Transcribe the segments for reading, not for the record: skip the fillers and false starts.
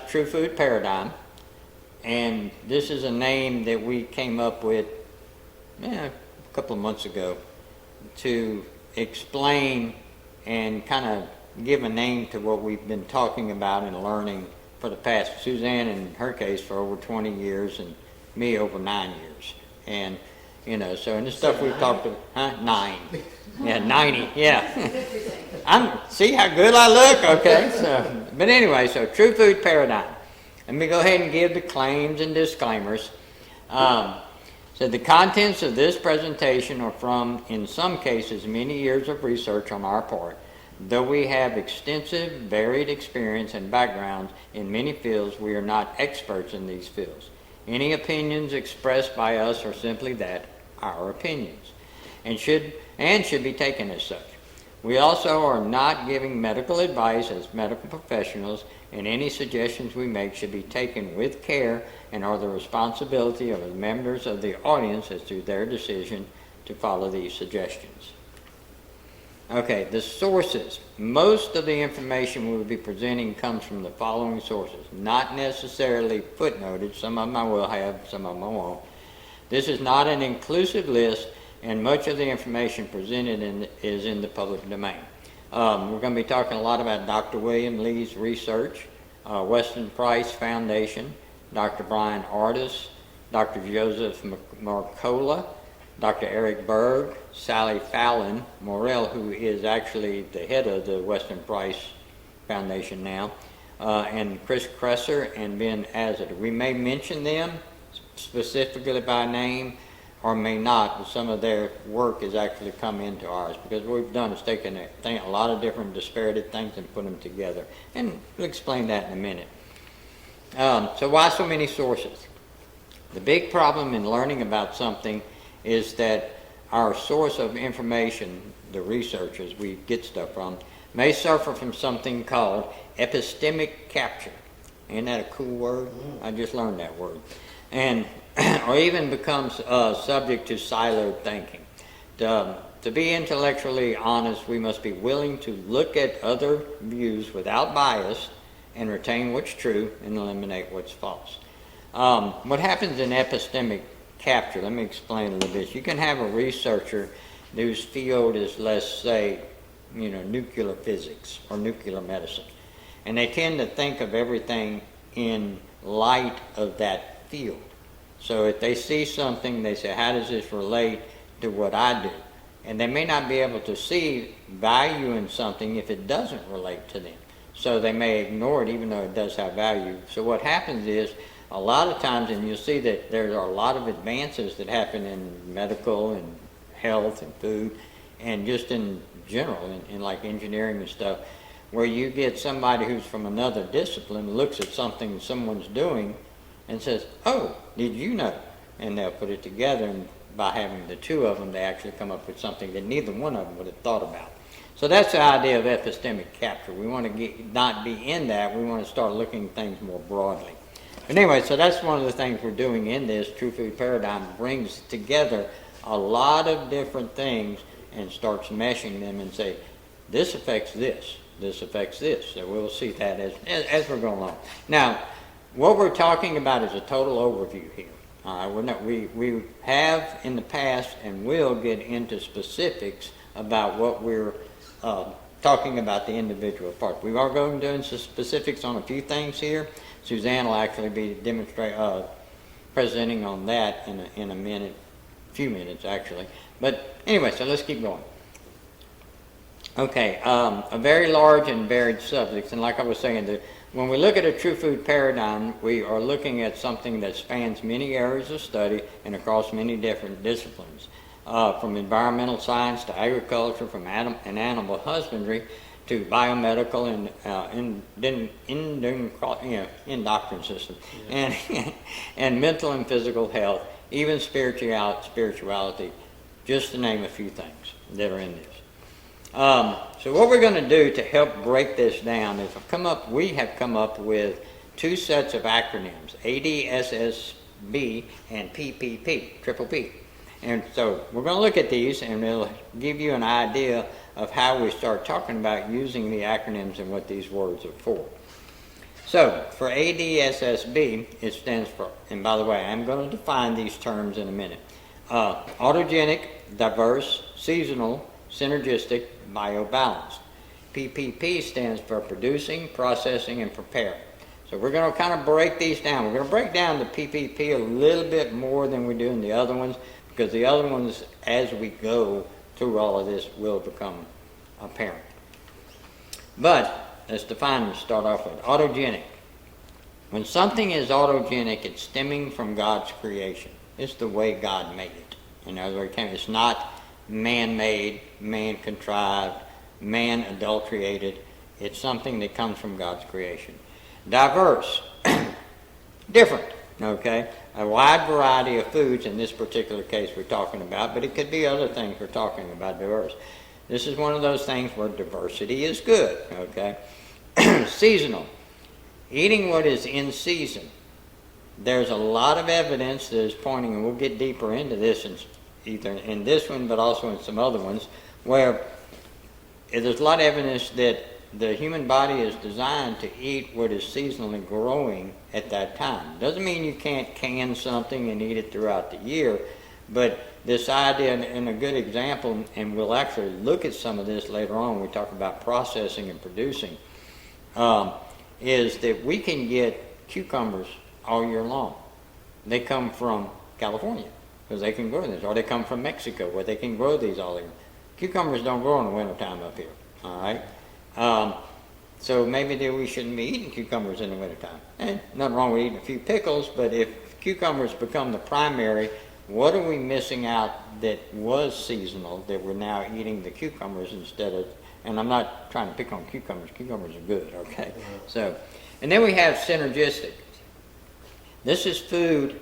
True Food Paradigm, and this is a name that we came up with a couple of months ago to explain and kind of give a name to what we've been talking about and learning for the past, Suzanne in her case for over 20 years and me over 9 years. And so in the stuff we've talked about, 9. Yeah, 90, yeah. See how good I look, okay? But anyway, so True Food Paradigm. Let me go ahead and give the claims and disclaimers. So the contents of this presentation are from, in some cases, many years of research on our part. Though we have extensive, varied experience and backgrounds in many fields, we are not experts in these fields. Any opinions expressed by us are simply that, our opinions, and should be taken as such. We also are not giving medical advice as medical professionals, and any suggestions we make should be taken with care and are the responsibility of the members of the audience as to their decision to follow these suggestions. Okay, the sources. Most of the information we will be presenting comes from the following sources, not necessarily footnoted. Some of them I will have, some of them I won't. This is not an inclusive list, and much of the information presented is in the public domain. We're going to be talking a lot about Dr. William Lee's research, Weston Price Foundation, Dr. Brian Artis, Dr. Joseph Marcola, Dr. Eric Berg, Sally Fallon Morrell, who is actually the head of the Weston Price Foundation now, and Chris Kresser and Ben Azad. We may mention them specifically by name or may not, but some of their work has actually come into ours, because what we've done is taken a lot of different disparate things and put them together, and we'll explain that in a minute. So why so many sources? The big problem in learning about something is that our source of information, the researchers we get stuff from, may suffer from something called epistemic capture. Isn't that a cool word? I just learned that word. And or even becomes subject to siloed thinking. To be intellectually honest, we must be willing to look at other views without bias and retain what's true and eliminate what's false. What happens in epistemic capture, let me explain a little bit. You can have a researcher whose field is, let's say, nuclear physics or nuclear medicine, and they tend to think of everything in light of that field. So if they see something, they say, how does this relate to what I do? And they may not be able to see value in something if it doesn't relate to them. So they may ignore it even though it does have value. So what happens is, a lot of times, and you'll see that there are a lot of advances that happen in medical and health and food and just in general, in like engineering and stuff, where you get somebody who's from another discipline looks at something someone's doing and says, oh, did you know? And they'll put it together, and by having the two of them, they actually come up with something that neither one of them would have thought about. So that's the idea of epistemic capture. We want to not be in that. We want to start looking at things more broadly. But anyway, so that's one of the things we're doing in this True Food Paradigm. Brings together a lot of different things and starts meshing them and say, this affects this, this affects this. So we'll see that as we're going along. Now, what we're talking about is a total overview here. We have in the past and will get into specifics about what we're talking about the individual parts. We are going to do some specifics on a few things here. Suzanne will actually be presenting on that in a minute, few minutes actually. But anyway, so let's keep going. Okay, a very large and varied subjects, and like I was saying, when we look at a true food paradigm, we are looking at something that spans many areas of study and across many different disciplines, from environmental science to agriculture, from animal husbandry to biomedical and endocrine system, and mental and physical health, even spirituality, just to name a few things that are in this. So what we're going to do to help break this down is we have come up with two sets of acronyms, ADSSB and PPP, triple P. And so we're going to look at these and it'll give you an idea of how we start talking about using the acronyms and what these words are for. So for ADSSB, it stands for, and by the way, I'm going to define these terms in a minute. Autogenic, diverse, seasonal, synergistic, biobalanced. PPP stands for producing, processing, and preparing. So we're going to kind of break these down. We're going to break down the PPP a little bit more than we do in the other ones, because the other ones, as we go through all of this, will become apparent. But let's define and start off with autogenic. When something is autogenic, it's stemming from God's creation. It's the way God made it. In other words, it's not man-made, man-contrived, man-adulterated. It's something that comes from God's creation. Diverse, different, okay? A wide variety of foods in this particular case we're talking about, but it could be other things we're talking about diverse. This is one of those things where diversity is good, okay? Seasonal, eating what is in season. There's a lot of evidence that is pointing, and we'll get deeper into this either in this one but also in some other ones, where there's a lot of evidence that the human body is designed to eat what is seasonally growing at that time. Doesn't mean you can't can something and eat it throughout the year, but this idea, and a good example, and we'll actually look at some of this later on when we talk about processing and producing, is that we can get cucumbers all year long. They come from California because they can grow this, or they come from Mexico where they can grow these all year. Cucumbers don't grow in the wintertime up here, all right? So maybe we shouldn't be eating cucumbers in the wintertime. Nothing wrong with eating a few pickles, but if cucumbers become the primary, what are we missing out that was seasonal that we're now eating the cucumbers instead of, and I'm not trying to pick on cucumbers. Cucumbers are good, okay? So, and then we have synergistic. This is food,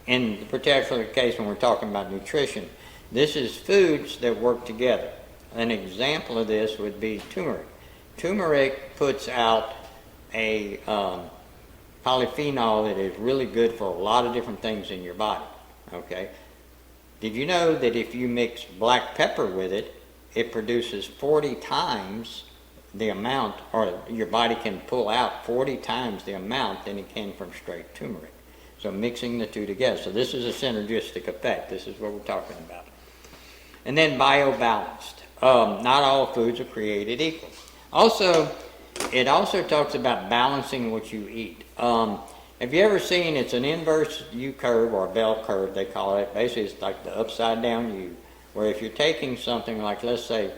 in the particular case when we're talking about nutrition, this is foods that work together. An example of this would be turmeric. Turmeric puts out a polyphenol that is really good for a lot of different things in your body, okay? Did you know that if you mix black pepper with it, it produces 40 times the amount, or your body can pull out 40 times the amount than it can from straight turmeric. So mixing the two together. So this is a synergistic effect. This is what we're talking about. And then biobalanced. Not all foods are created equal. Also, it also talks about balancing what you eat. Have you ever seen, it's an inverse U curve or a bell curve, they call it. Basically, it's like the upside down U, where if you're taking something like, let's say,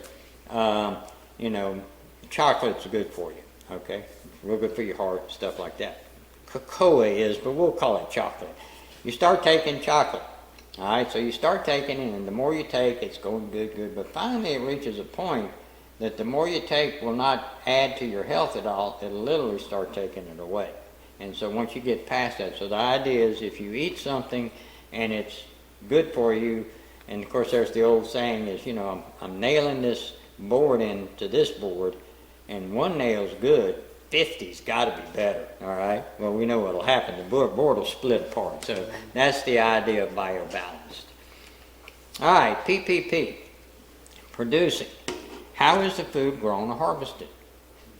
chocolate's good for you, okay? Real good for your heart, stuff like that. Cocoa is, but we'll call it chocolate. You start taking chocolate, all right? So you start taking it, and the more you take, it's going good. But finally, it reaches a point that the more you take will not add to your health at all. It'll literally start taking it away. And so once you get past that, so the idea is if you eat something and it's good for you, and of course there's the old saying is, I'm nailing this board into this board, and one nail's good, 50's got to be better, all right? Well, we know what'll happen. The board will split apart. So that's the idea of biobalanced. All right, PPP, producing. How is the food grown or harvested?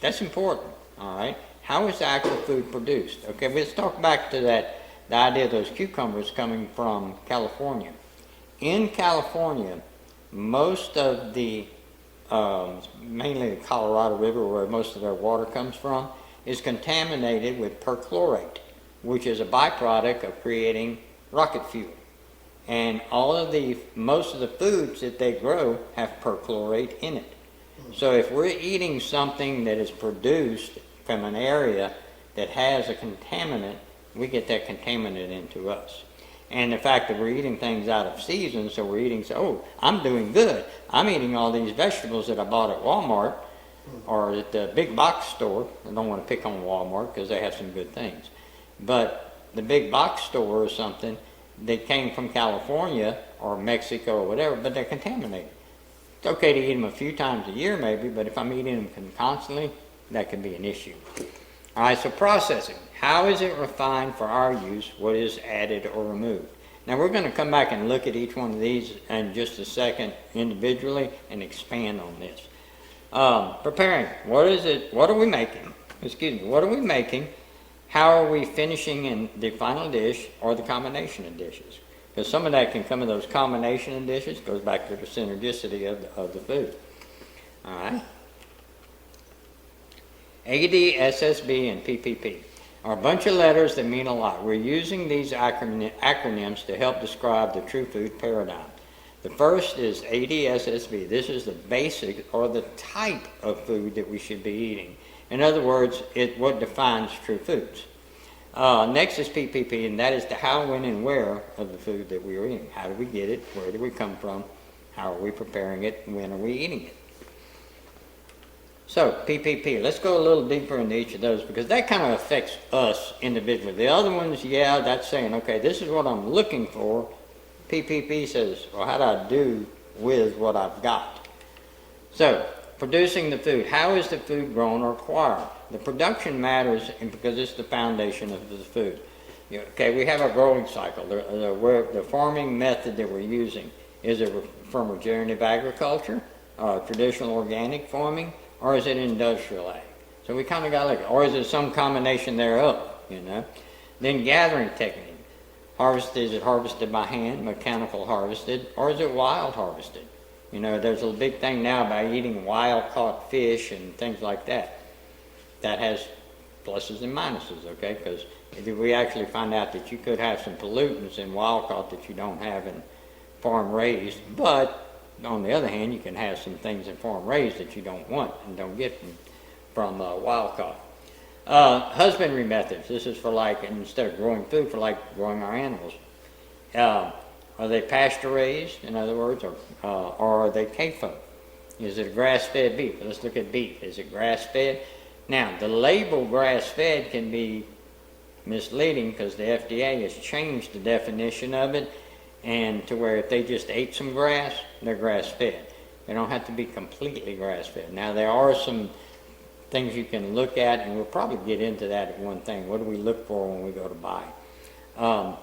That's important, all right? How is the actual food produced? Okay, let's talk back to the idea of those cucumbers coming from California. In California, most of the mainly the Colorado River, where most of their water comes from, is contaminated with perchlorate, which is a byproduct of creating rocket fuel. And most of the foods that they grow have perchlorate in it. So if we're eating something that is produced from an area that has a contaminant, we get that contaminant into us. And the fact that we're eating things out of season, so we're eating, I'm doing good. I'm eating all these vegetables that I bought at Walmart or at the big box store. I don't want to pick on Walmart because they have some good things. But the big box store or something, they came from California or Mexico or whatever, but they're contaminated. It's okay to eat them a few times a year maybe, but if I'm eating them constantly, that can be an issue. All right, so processing. How is it refined for our use? What is added or removed? Now we're going to come back and look at each one of these in just a second individually and expand on this. Preparing. What is it? What are we making? excuse me, what are we making? How are we finishing in the final dish or the combination of dishes? Because some of that can come in those combination of dishes, goes back to the synergisticity of the food. All right? AD, SSB, and PPP are a bunch of letters that mean a lot. We're using these acronyms to help describe the true food paradigm. The first is ADSSB. This is the basic or the type of food that we should be eating. In other words, what defines true foods. Next is PPP, and that is the how, when, and where of the food that we are eating. How do we get it? Where do we come from? How are we preparing it? When are we eating it? So, PPP, let's go a little deeper into each of those because that kind of affects us individually. The other ones, yeah, that's saying, okay, this is what I'm looking for. PPP says, well, how do I do with what I've got? So, producing the food. How is the food grown or acquired? The production matters because it's the foundation of the food. Okay, we have a growing cycle. The farming method that we're using, is it from regenerative agriculture, traditional organic farming, or is it industrial ag? So we kind of got to look, or is it some combination thereof, Then gathering technique. Is it harvested by hand, mechanical harvested, or is it wild harvested? There's a big thing now by eating wild caught fish and things like that. That has pluses and minuses, okay? Because we actually find out that you could have some pollutants in wild caught that you don't have in farm raised, but on the other hand, you can have some things in farm raised that you don't want and don't get from wild caught. Husbandry methods. This is for instead of growing food, for growing our animals. Are they pasture raised, in other words, or are they CAFO? Is it a grass-fed beef? Let's look at beef. Is it grass-fed? Now, the label grass-fed can be misleading because the FDA has changed the definition of it, and to where if they just ate some grass, they're grass-fed. They don't have to be completely grass-fed. Now, there are some things you can look at, and we'll probably get into that at one thing. What do we look for when we go to buy?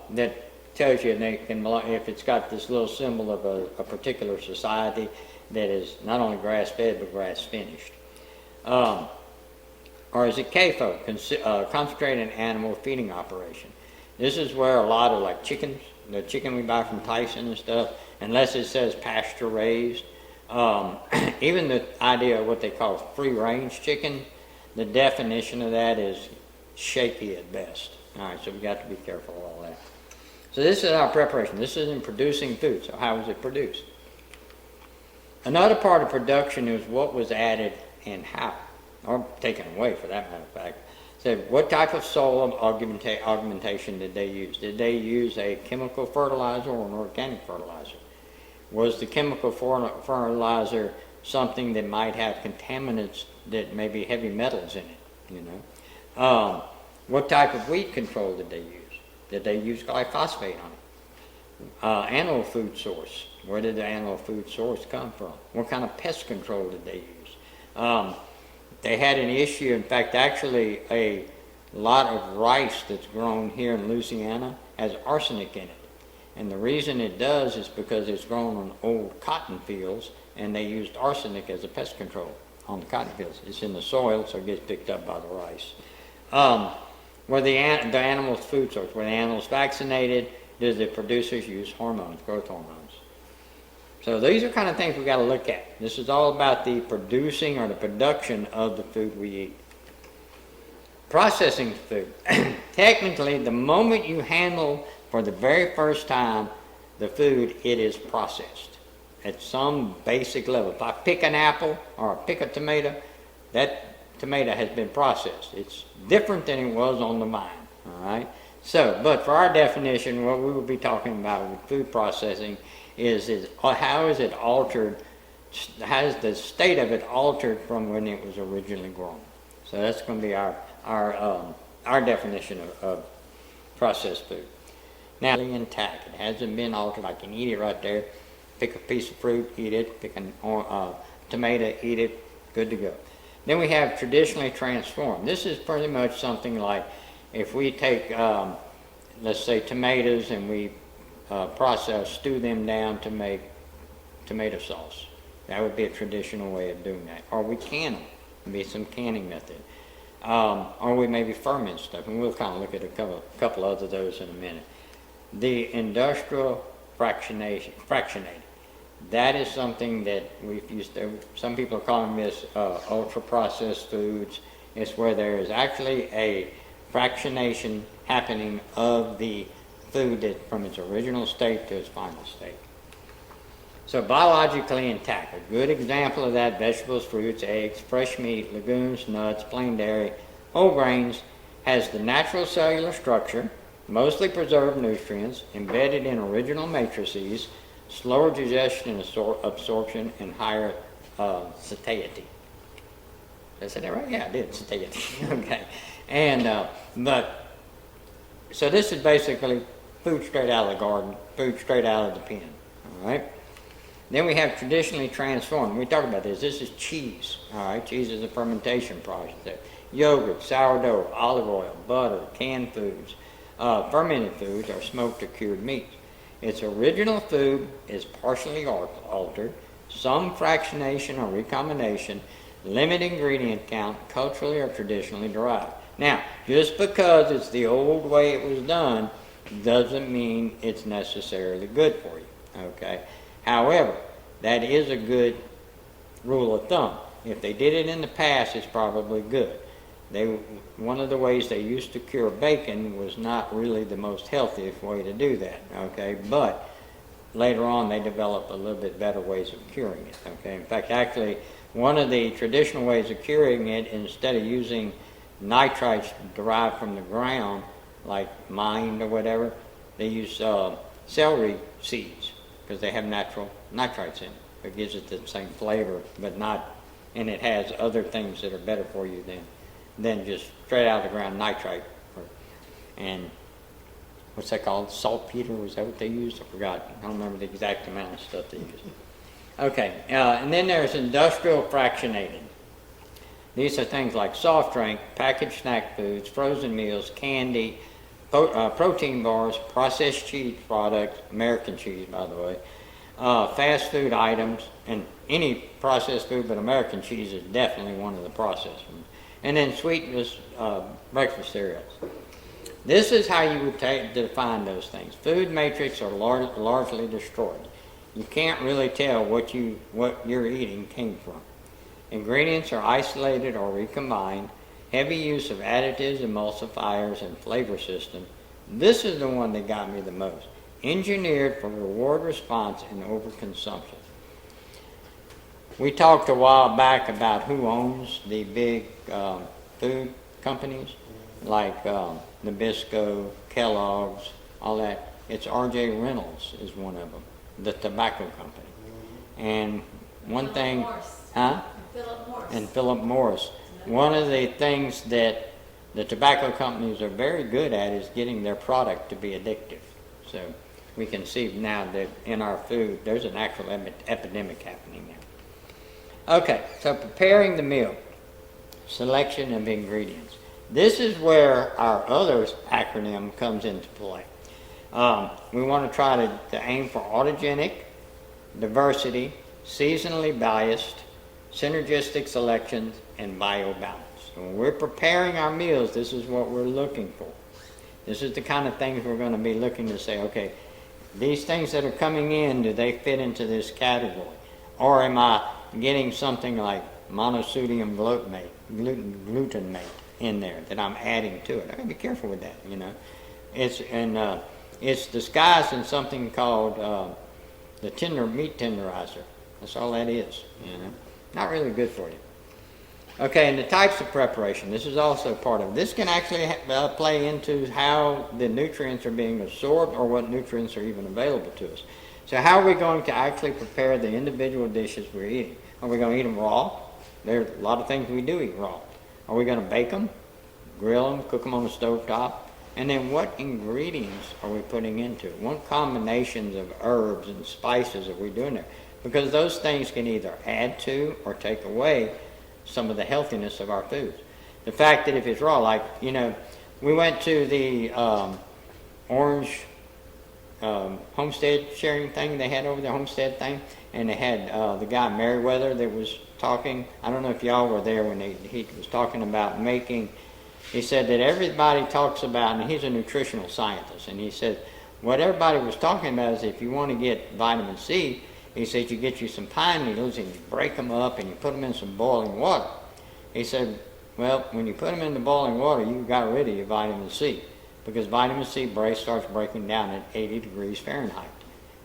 That tells you if it's got this little symbol of a particular society that is not only grass-fed but grass-finished. Or is it CAFO, concentrated animal feeding operation? This is where a lot of chickens, the chicken we buy from Tyson and stuff, unless it says pasture raised, even the idea of what they call free-range chicken, the definition of that is shaky at best. All right, so we got to be careful of all that. So this is our preparation. This is in producing food. So how is it produced? Another part of production is what was added and how, or taken away for that matter of fact. So what type of soil augmentation did they use? Did they use a chemical fertilizer or an organic fertilizer? Was the chemical fertilizer something that might have contaminants that may be heavy metals in it, What type of weed control did they use? Did they use glyphosate on it? Animal food source. Where did the animal food source come from? What kind of pest control did they use? They had an issue, in fact, actually a lot of rice that's grown here in Louisiana has arsenic in it. And the reason it does is because it's grown on old cotton fields, and they used arsenic as a pest control on the cotton fields. It's in the soil, so it gets picked up by the rice. Were the animal's food source, were the animals vaccinated? Did the producers use hormones, growth hormones? So these are kind of things we got to look at. This is all about the producing or the production of the food we eat. Processing food. Technically, the moment you handle for the very first time the food, it is processed at some basic level. If I pick an apple or I pick a tomato, that tomato has been processed. It's different than it was on the vine, all right? So, but for our definition, what we will be talking about with food processing is how is it altered, how is the state of it altered from when it was originally grown? So that's going to be our definition of processed food. Now, it's intact. It hasn't been altered. I can eat it right there. Pick a piece of fruit, eat it. Pick a tomato, eat it. Good to go. Then we have traditionally transformed. This is pretty much something like if we take, let's say, tomatoes and we stew them down to make tomato sauce. That would be a traditional way of doing that. Or we can them. It would be some canning method. or we maybe ferment stuff, and we'll kind of look at a couple other of those in a minute. The industrial fractionating. That is something that we've used to, some people are calling this ultra-processed foods. It's where there is actually a fractionation happening of the food that, from its original state to its final state. So biologically intact, a good example of that: vegetables, fruits, eggs, fresh meat, legumes, nuts, plain dairy, whole grains, has the natural cellular structure, mostly preserved nutrients, embedded in original matrices, slower digestion and absorption, and higher satiety. Did I say that right? Yeah, I did, satiety. Okay. And, so this is basically food straight out of the garden, food straight out of the pen, all right? Then we have traditionally transformed. We talk about this. This is cheese, all right? Cheese is a fermentation process. Yogurt, sourdough, olive oil, butter, canned foods, fermented foods, or smoked or cured meats. Its original food is partially altered, some fractionation or recombination, limited ingredient count, culturally or traditionally derived. Now, just because it's the old way it was done doesn't mean it's necessarily good for you, okay? However, that is a good rule of thumb. If they did it in the past, it's probably good. One of the ways they used to cure bacon was not really the most healthiest way to do that, okay? But later on, they developed a little bit better ways of curing it, okay? In fact, actually, one of the traditional ways of curing it, instead of using nitrites derived from the ground, like mined or whatever, they use celery seeds, because they have natural nitrites in it. It gives it the same flavor, but not, and it has other things that are better for you than just straight out of the ground nitrite. And what's that called? Saltpeter, was that what they used? I forgot. I don't remember the exact amount of stuff they used. Okay, and then there's industrial fractionating. These are things like soft drink, packaged snack foods, frozen meals, candy, protein bars, processed cheese products, American cheese, by the way, fast food items, and any processed food, but American cheese is definitely one of the processed ones. And then sweetened breakfast cereals. This is how you would define those things. Food matrix are largely destroyed. You can't really tell what you're eating came from. Ingredients are isolated or recombined. Heavy use of additives, emulsifiers, and flavor system. This is the one that got me the most. Engineered for reward response and overconsumption. We talked a while back about who owns the big food companies, like Nabisco, Kellogg's, all that. It's R.J. Reynolds is one of them, the tobacco company. And one thing, huh? And Philip Morris. One of the things that the tobacco companies are very good at is getting their product to be addictive. So we can see now that in our food, there's an actual epidemic happening there. Okay, so preparing the meal, selection of ingredients. This is where our other acronym comes into play. We want to try to aim for autogenic, diversity, seasonally biased, synergistic selections, and biobalance. So when we're preparing our meals, this is what we're looking for. This is the kind of things we're going to be looking to say, okay, these things that are coming in, do they fit into this category? Or am I getting something like monosodium glutamate in there that I'm adding to it? I got to be careful with that, you know. It's disguised in something called the meat tenderizer. That's all that is, you know. Not really good for you. Okay, and the types of preparation. This is also part of it. This can actually play into how the nutrients are being absorbed or what nutrients are even available to us. So how are we going to actually prepare the individual dishes we're eating? Are we going to eat them raw? There are a lot of things we do eat raw. Are we going to bake them, grill them, cook them on the stove top? And then what ingredients are we putting into it? What combinations of herbs and spices are we doing there? Because those things can either add to or take away some of the healthiness of our foods. The fact that if it's raw, like, you know, we went to the orange homestead sharing thing they had over the homestead thing, and they had the guy Merriweather that was talking. I don't know if y'all were there when he was talking about making. He said that everybody talks about, and he's a nutritional scientist, and he said what everybody was talking about is if you want to get vitamin C, he said you get you some pine needles and you break them up and you put them in some boiling water. He said, well, when you put them in the boiling water, you got rid of your vitamin C, because vitamin C starts breaking down at 80 degrees Fahrenheit.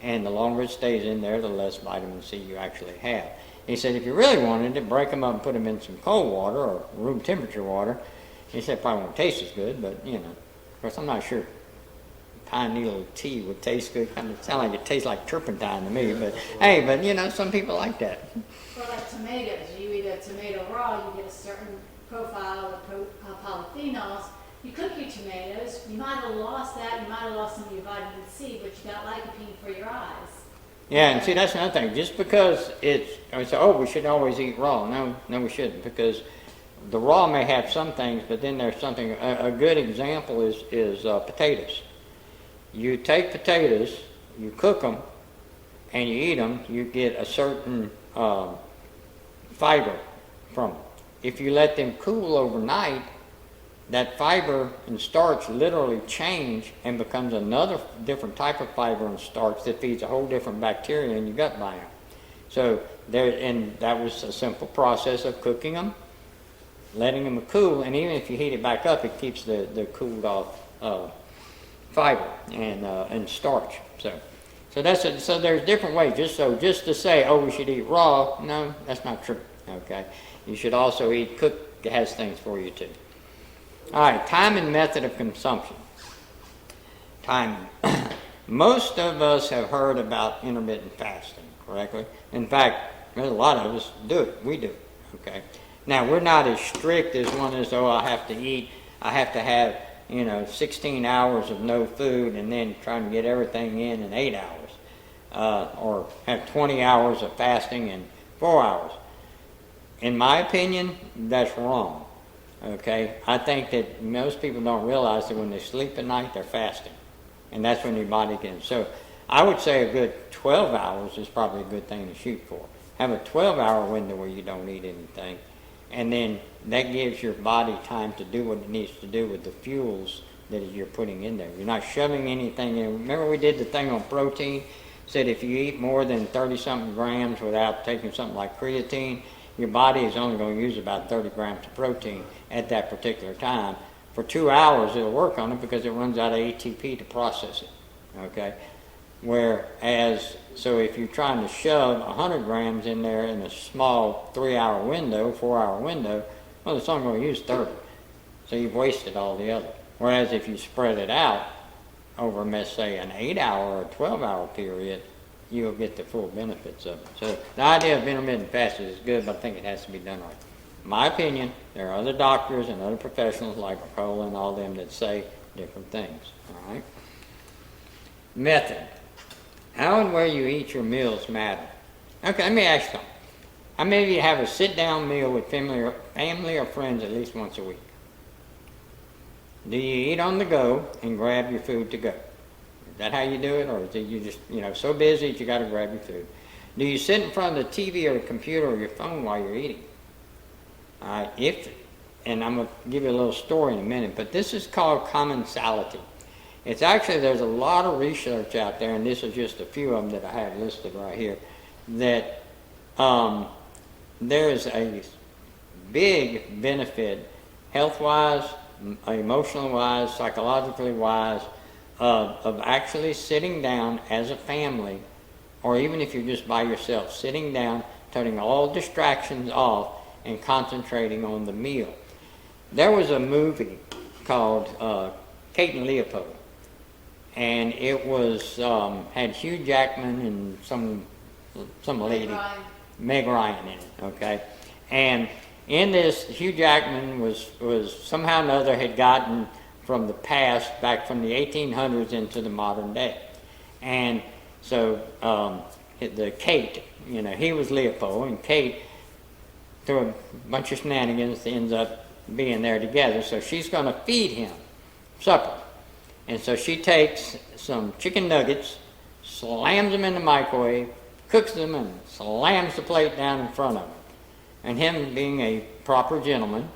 And the longer it stays in there, the less vitamin C you actually have. He said if you really wanted to, break them up and put them in some cold water or room temperature water. He said it probably won't taste as good, but of course I'm not sure pine needle tea would taste good. Kind of sound like it tastes like turpentine to me, but hey, but some people like that. Well, like tomatoes, you eat a tomato raw, you get a certain profile of polyphenols. You cook your tomatoes, you might have lost that, you might have lost some of your vitamin C, but you got lycopene for your eyes. Yeah, and see, that's another thing. Just because we say, we should always eat raw. No, we shouldn't, because the raw may have some things, but then there's something. A good example is potatoes. You take potatoes, you cook them, and you eat them, you get a certain fiber from them. If you let them cool overnight, that fiber and starch literally change and becomes another different type of fiber and starch that feeds a whole different bacteria in your gut biome. So that was a simple process of cooking them, letting them cool, and even if you heat it back up, it keeps the cooled off fiber and starch. So there's different ways. Just to say, we should eat raw, no, that's not true. Okay, you should also eat cooked. It has things for you too. All right, time and method of consumption. Timing. Most of us have heard about intermittent fasting, correctly? In fact, there's a lot of us do it. We do. Okay. Now we're not as strict as one is. I have to have 16 hours of no food and then trying to get everything in 8 hours, or have 20 hours of fasting in 4 hours. In my opinion, that's wrong. Okay, I think that most people don't realize that when they sleep at night, they're fasting, and that's when your body can. So I would say a good 12 hours is probably a good thing to shoot for. Have a 12-hour window where you don't eat anything, and then that gives your body time to do what it needs to do with the fuels that you're putting in there. You're not shoving anything in. Remember we did the thing on protein? Said if you eat more than 30-something grams without taking something like creatine, your body is only going to use about 30 grams of protein at that particular time. For 2 hours, it'll work on it because it runs out of ATP to process it. Okay? Whereas, so if you're trying to shove 100 grams in there in a small 3-hour window, 4-hour window, well, it's only going to use 30. So you've wasted all the other. Whereas if you spread it out over, let's say, an 8-hour or 12-hour period, you'll get the full benefits of it. So the idea of intermittent fasting is good, but I think it has to be done right. In my opinion, there are other doctors and other professionals like Cola and all them that say different things. All right. Method. How and where you eat your meals matter. Okay, let me ask you something. How many of you have a sit-down meal with family or friends at least once a week? Do you eat on the go and grab your food to go? Is that how you do it, or is it you just, so busy that you got to grab your food? Do you sit in front of the TV or the computer or your phone while you're eating? And I'm going to give you a little story in a minute, but this is called commensality. It's actually, there's a lot of research out there, and this is just a few of them that I have listed right here, that there's a big benefit, health-wise, emotional-wise, psychologically-wise, of actually sitting down as a family, or even if you're just by yourself, sitting down, turning all distractions off, and concentrating on the meal. There was a movie called Kate and Leopold, and it was had Hugh Jackman and some lady, Meg Ryan in it. Okay, and in this, Hugh Jackman was somehow or another had gotten from the past, back from the 1800s into the modern day. And so the Kate, he was Leopold, and Kate, through a bunch of shenanigans, ends up being there together. So she's going to feed him supper. And so she takes some chicken nuggets, slams them in the microwave, cooks them, and slams the plate down in front of him. And him, being a proper gentleman,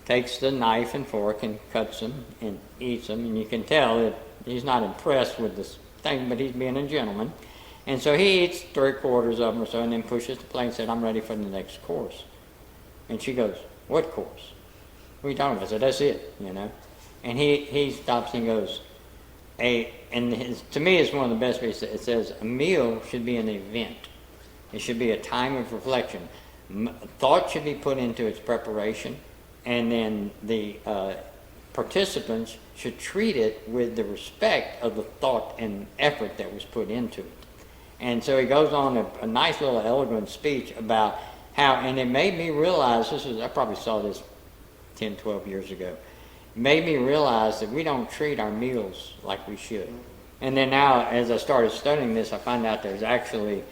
takes the knife and fork and cuts them and eats them. And you can tell that he's not impressed with this thing, but he's being a gentleman. And so he eats 3/4 of them or so, and then pushes the plate and said, "I'm ready for the next course." And she goes, "What course? What are you talking about?" I said, "That's it, you know." And he stops and goes, to me it's one of the best ways. It says a meal should be an event. It should be a time of reflection. Thought should be put into its preparation, and then the participants should treat it with the respect of the thought and effort that was put into it. And so he goes on a nice little eloquent speech about how, and it made me realize, I probably saw this 10, 12 years ago, it made me realize that we don't treat our meals like we should. And then now, as I started studying this, I find out there's actually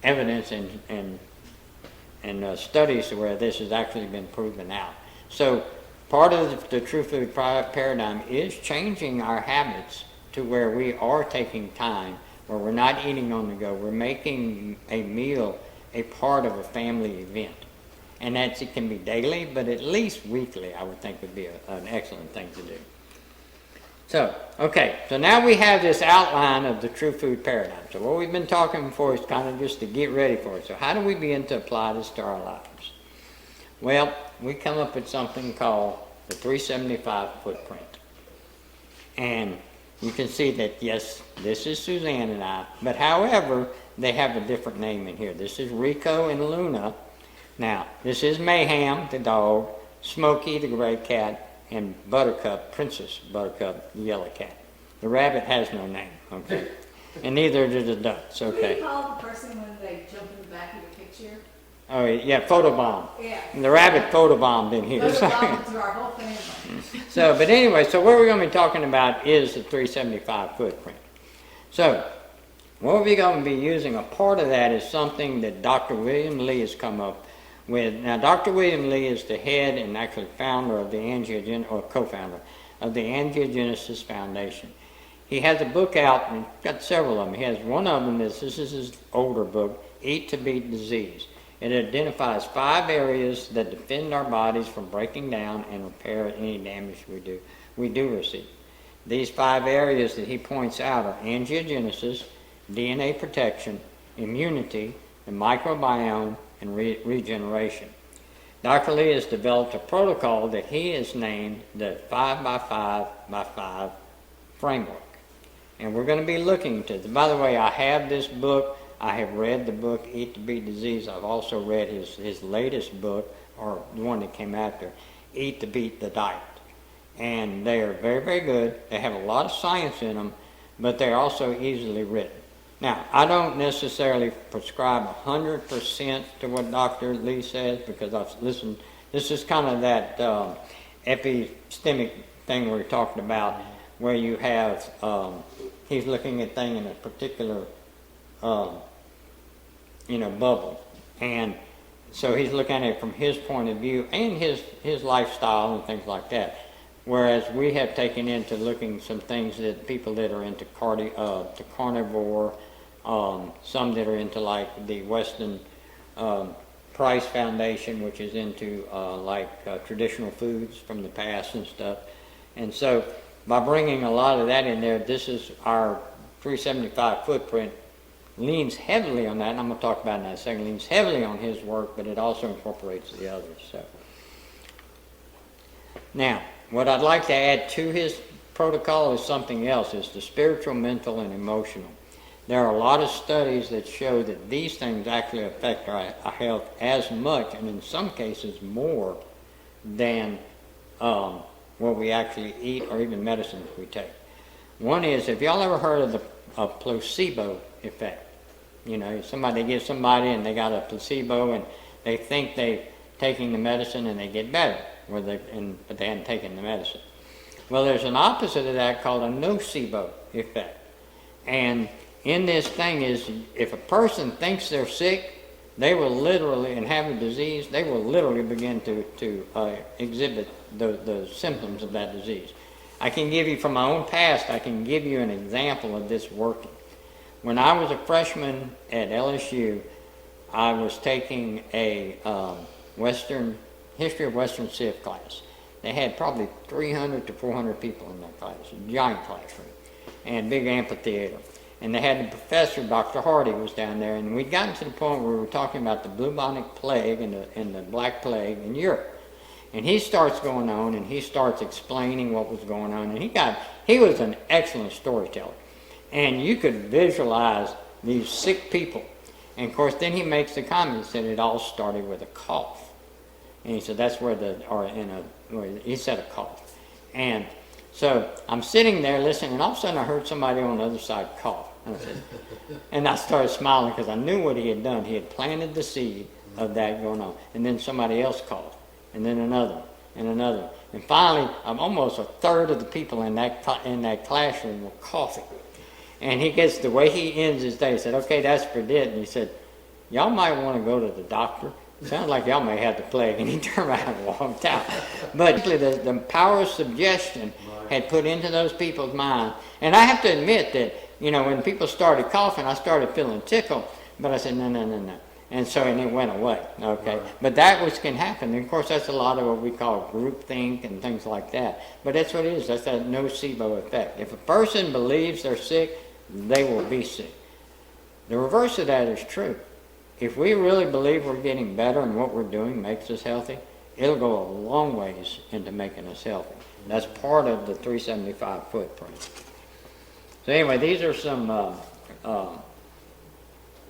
evidence and studies where this has actually been proven out. So part of the true food paradigm is changing our habits to where we are taking time, where we're not eating on the go. We're making a meal a part of a family event. And it can be daily, but at least weekly, I would think would be an excellent thing to do. So, okay, so now we have this outline of the true food paradigm. So what we've been talking for is kind of just to get ready for it. So how do we begin to apply this to our lives? Well, we come up with something called the 375 footprint. And you can see that, yes, this is Suzanne and I, but however, they have a different name in here. This is Rico and Luna. Now, this is Mayhem, the dog, Smokey, the gray cat, and Buttercup, Princess Buttercup, the yellow cat. The rabbit has no name, okay? And neither do the ducks, What do okay? you call the person when they jump in the back of your picture? Oh, yeah, photobomb. Yeah. And the rabbit photobombed in here. Those are bombs to our whole family. So, but anyway, so what we're going to be talking about is the 375 footprint. So, what we're going to be using, a part of that is something that Dr. William Lee has come up with. Now, Dr. William Lee is the head and actually founder of the co-founder of the Angiogenesis Foundation. He has a book out, and got several of them. He has one of them, this is his older book, Eat to Beat Disease. It identifies 5 areas that defend our bodies from breaking down and repair any damage we do receive. These 5 areas that he points out are angiogenesis, DNA protection, immunity, the microbiome, and regeneration. Dr. Lee has developed a protocol that he has named the 5x5x5 framework. And we're going to be looking to, by the way, I have this book. I have read the book, Eat to Beat Disease. I've also read his latest book, or the one that came after, Eat to Beat the Diet. And they are very, very good. They have a lot of science in them, but they're also easily written. Now, I don't necessarily prescribe 100% to what Dr. Lee says, because I've listened. This is kind of that epistemic thing we're talking about, where you have, he's looking at things in a particular bubble. And so he's looking at it from his point of view and his lifestyle and things like that. Whereas we have taken into looking some things that people that are into to carnivore, some that are into like the Weston Price Foundation, which is into traditional foods from the past and stuff. And so by bringing a lot of that in there, this is our 375 footprint. Leans heavily on that, and I'm going to talk about it in a second, leans heavily on his work, but it also incorporates the others. So, now, what I'd like to add to his protocol is something else, is the spiritual, mental, and emotional. There are a lot of studies that show that these things actually affect our health as much, and in some cases more, than what we actually eat or even medicines we take. One is, have y'all ever heard of the placebo effect? You know, they give somebody and they got a placebo and they think they're taking the medicine and they get better, but they hadn't taken the medicine. Well, there's an opposite of that called a nocebo effect. And in this thing is, if a person thinks they're sick, they will literally, and have a disease, they will literally begin to exhibit the symptoms of that disease. I can give you, from my own past, I can give you an example of this working. When I was a freshman at LSU, I was taking a history of Western Civ class. They had probably 300 to 400 people in that class, a giant classroom, and big amphitheater. And they had the professor, Dr. Hardy, was down there, and we'd gotten to the point where we were talking about the bubonic plague and the black plague in Europe. And he starts going on, and he starts explaining what was going on, and he was an excellent storyteller. And you could visualize these sick people. And of course, then he makes the comment that it all started with a cough. And he said that's where he said a cough. And so I'm sitting there listening, and all of a sudden I heard somebody on the other side cough. And I started smiling because I knew what he had done. He had planted the seed of that going on. And then somebody else coughed, and then another, and another. And finally, almost a third of the people in that classroom were coughing. And he gets, the way he ends his day, he said, okay, that's for it. And he said, y'all might want to go to the doctor. It sounds like y'all may have the plague. And he turned around and walked out. But the power of suggestion had put into those people's minds. And I have to admit that, when people started coughing, I started feeling tickled. But I said, no. And it went away, okay? Right. But that can happen. And of course, that's a lot of what we call groupthink and things like that. But that's what it is. That's that nocebo effect. If a person believes they're sick, they will be sick. The reverse of that is true. If we really believe we're getting better and what we're doing makes us healthy, it'll go a long ways into making us healthy. That's part of the 375 footprint. So anyway, these are some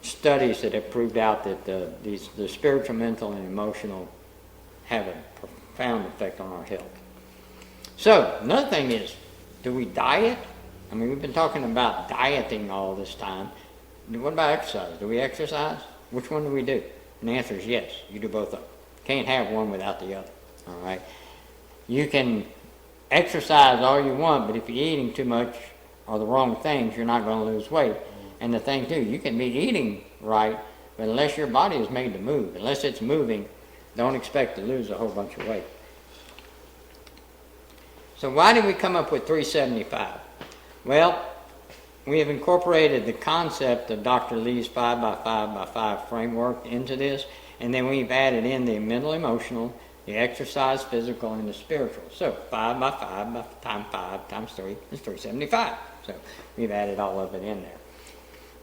studies that have proved out that the spiritual, mental, and emotional have a profound effect on our health. So another thing is, do we diet? I mean, we've been talking about dieting all this time. What about exercise? Do we exercise? Which one do we do? And the answer is yes, you do both of them. Can't have one without the other, all right? You can exercise all you want, but if you're eating too much or the wrong things, you're not going to lose weight. And the thing too, you can be eating right, but unless your body is made to move, unless it's moving, don't expect to lose a whole bunch of weight. So why did we come up with 375? Well, we have incorporated the concept of Dr. Lee's 5x5x5 framework into this, and then we've added in the mental, emotional, the exercise, physical, and the spiritual. So 5x5 times 5 times 3 is 375. So we've added all of it in there.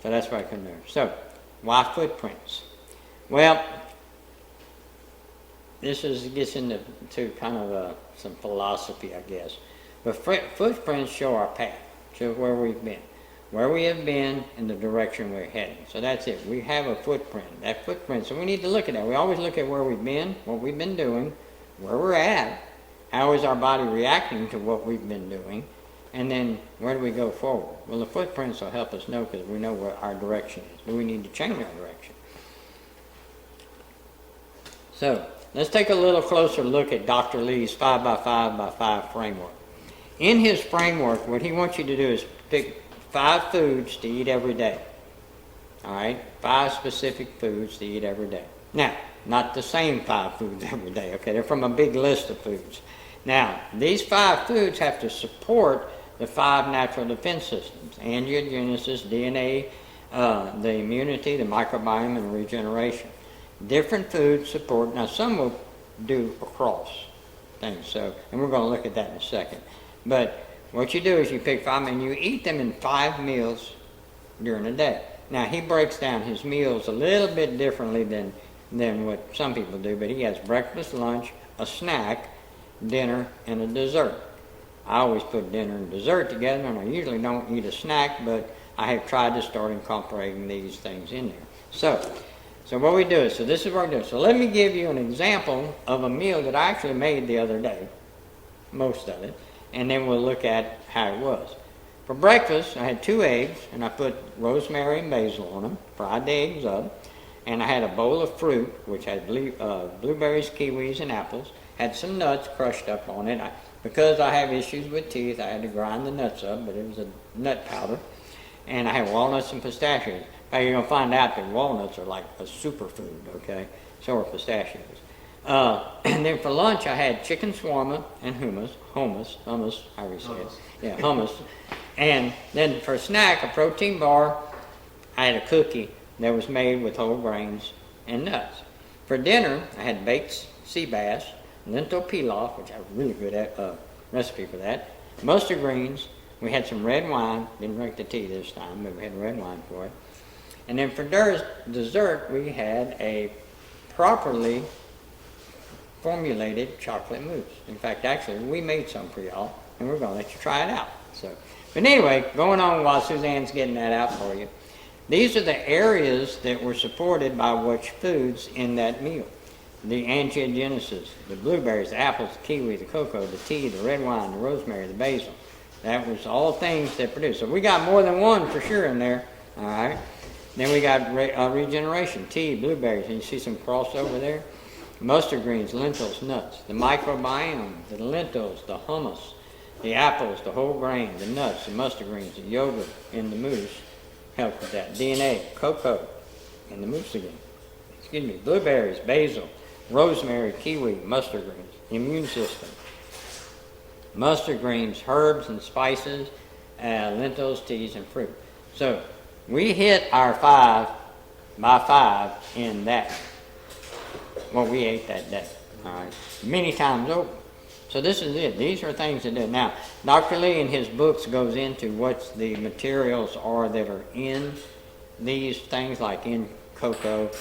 So that's why I come there. So why footprints? Well, this gets into kind of some philosophy, I guess. But footprints show our path, show where we've been, where we have been, and the direction we're heading. So that's it. We have a footprint. That footprint. So we need to look at that. We always look at where we've been, what we've been doing, where we're at, how is our body reacting to what we've been doing, and then where do we go forward? Well, the footprints will help us know because we know where our direction is. Do we need to change our direction? So let's take a little closer look at Dr. Lee's 5x5x5 framework. In his framework, what he wants you to do is pick 5 foods to eat every day. All right? 5 specific foods to eat every day. Now, not the same 5 foods every day, okay? They're from a big list of foods. Now, these 5 foods have to support the 5 natural defense systems: angiogenesis, DNA, the immunity, the microbiome, and regeneration. Different foods support, now some will do across things, so, and we're going to look at that in a second. But what you do is you pick 5 and you eat them in 5 meals during the day. Now, he breaks down his meals a little bit differently than what some people do, but he has breakfast, lunch, a snack, dinner, and a dessert. I always put dinner and dessert together, and I usually don't eat a snack, but I have tried to start incorporating these things in there. So what we do is, so this is what we do. So let me give you an example of a meal that I actually made the other day, most of it, and then we'll look at how it was. For breakfast, I had 2 eggs, and I put rosemary and basil on them, fried the eggs up, and I had a bowl of fruit, which had blueberries, kiwis, and apples, had some nuts crushed up on it. Because I have issues with teeth, I had to grind the nuts up, but it was a nut powder. And I had walnuts and pistachios. In fact, you're going to find out that walnuts are like a superfood, okay? So are pistachios. And then for lunch, I had chicken shawarma and hummus, however you say it. Yeah, hummus. And then for snack, a protein bar, I had a cookie that was made with whole grains and nuts. For dinner, I had baked sea bass, lentil pilaf, which I have a really good recipe for that, mustard greens. We had some red wine. Didn't drink the tea this time, but we had red wine for it. And then for dessert, we had a properly formulated chocolate mousse. In fact, actually, we made some for y'all, and we're going to let you try it out. So, but anyway, going on while Suzanne's getting that out for you. These are the areas that were supported by which foods in that meal. The angiogenesis, the blueberries, the apples, the kiwi, the cocoa, the tea, the red wine, the rosemary, the basil. That was all things that produced. So we got more than one for sure in there, all right? Then we got regeneration, tea, blueberries, and you see some crossover there. Mustard greens, lentils, nuts, the microbiome, the lentils, the hummus, the apples, the whole grain, the nuts, the mustard greens, the yogurt in the mousse helped with that. DNA, cocoa, and the mousse again. Excuse me, blueberries, basil, rosemary, kiwi, mustard greens, immune system. Mustard greens, herbs and spices, lentils, teas, and fruit. So we hit our 5 by 5 in that, what we ate that day, all right, many times over. So this is it. These are things to do. Now, Dr. Lee in his books goes into what the materials are that are in these things, like in cocoa,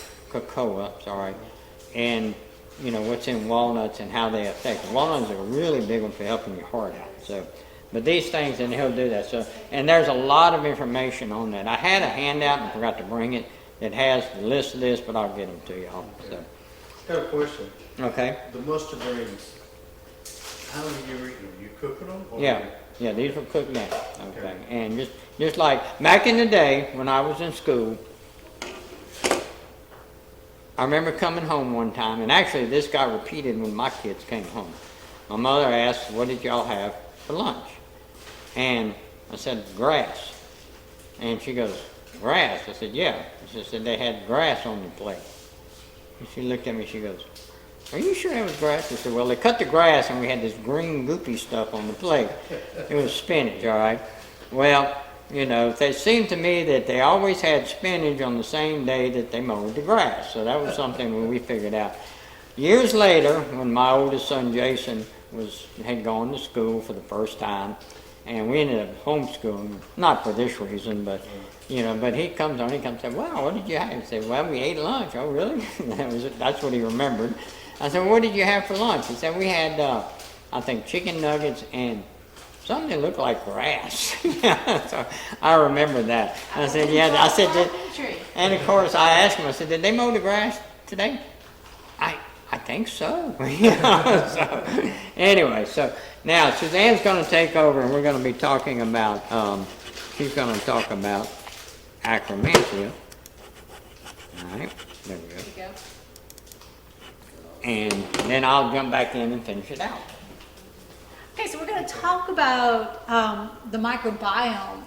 and you know what's in walnuts and how they affect it. Walnuts are a really big one for helping your heart out. So, but these things, and he'll do that. So, and there's a lot of information on that. I had a handout and forgot to bring it that has the list of this, but I'll get them to y'all. So. I have a question. Okay. The mustard greens, how are you eating them? You cooking them? Or Yeah, these were cooked down. Okay, and just like back in the day when I was in school, I remember coming home one time, and actually this got repeated when my kids came home. My mother asked, "What did y'all have for lunch?" And I said, "Grass." And she goes, "Grass?" I said, "Yeah." She said, "They had grass on the plate." And she looked at me, she goes, "Are you sure that was grass?" I said, "Well, they cut the grass and we had this green goopy stuff on the plate. It was spinach, all right? Well, you know, it seemed to me that they always had spinach on the same day that they mowed the grass. So that was something we figured out. Years later, when my oldest son, Jason, had gone to school for the first time, and we ended up homeschooling, not for this reason, but you know, but he comes and said, "Wow, what did you have?" He said, "Well, we ate lunch." "Oh, really?" That's what he remembered. I said, "What did you have for lunch?" He said, "We had, I think, chicken nuggets and something that looked like grass." So I remember that. I said, "Yeah." I said, and of course, I asked him. I said, "Did they mow the grass today?" I think so. So anyway, so now Suzanne's going to take over, and we're going to be talking about. She's going to talk about acromantia. All right, there we go. There you go. And then I'll jump back in and finish it out. Okay, so we're going to talk about the microbiome.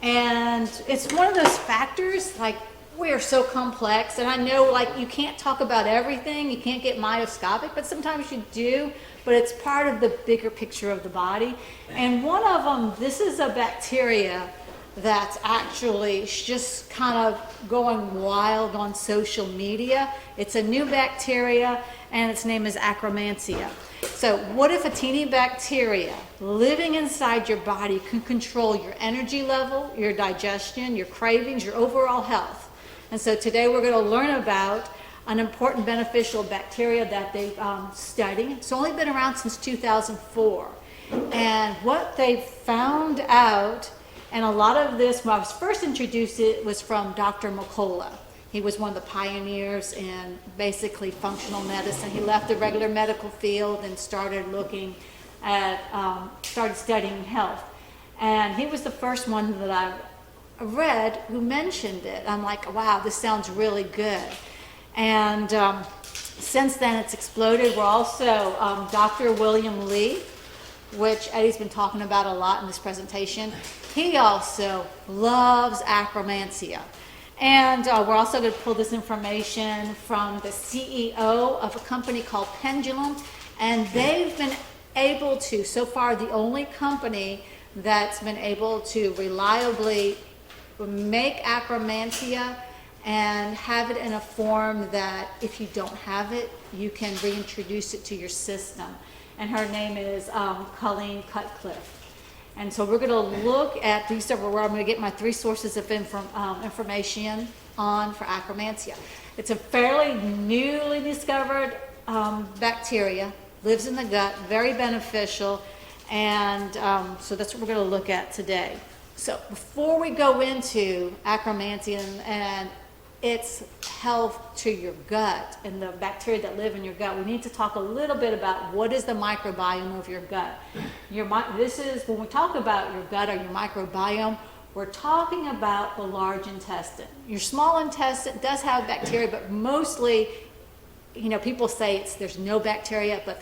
And it's one of those factors, like, we are so complex. And I know, like, you can't talk about everything. You can't get myoscopic, but sometimes you do. But it's part of the bigger picture of the body. And one of them, this is a bacteria that's actually just kind of going wild on social media. It's a new bacteria, and its name is Akkermansia. So what if a teeny bacteria living inside your body can control your energy level, your digestion, your cravings, your overall health? And so today we're going to learn about an important beneficial bacteria that they've studied. It's only been around since 2004. And what they found out, and a lot of this, when I was first introduced, it was from Dr. McCullough. He was one of the pioneers in basically functional medicine. He left the regular medical field and started looking at, started studying health. And he was the first one that I read who mentioned it. I'm like, wow, this sounds really good. And since then it's exploded. We're also Dr. William Lee, which Eddie's been talking about a lot in this presentation. He also loves Akkermansia. And we're also going to pull this information from the CEO of a company called Pendulum. And they've been able to, so far, the only company that's been able to reliably make Akkermansia and have it in a form that if you don't have it, you can reintroduce it to your system. And her name is Colleen Cutcliffe. And so we're going to look at these several, where I'm going to get my 3 sources of information on for Akkermansia. It's a fairly newly discovered bacteria, lives in the gut, very beneficial, and so that's what we're going to look at today. So before we go into Akkermansia and its health to your gut and the bacteria that live in your gut, we need to talk a little bit about what is the microbiome of your gut. This is, when we talk about your gut or your microbiome, we're talking about the large intestine. Your small intestine does have bacteria, but mostly, people say there's no bacteria, but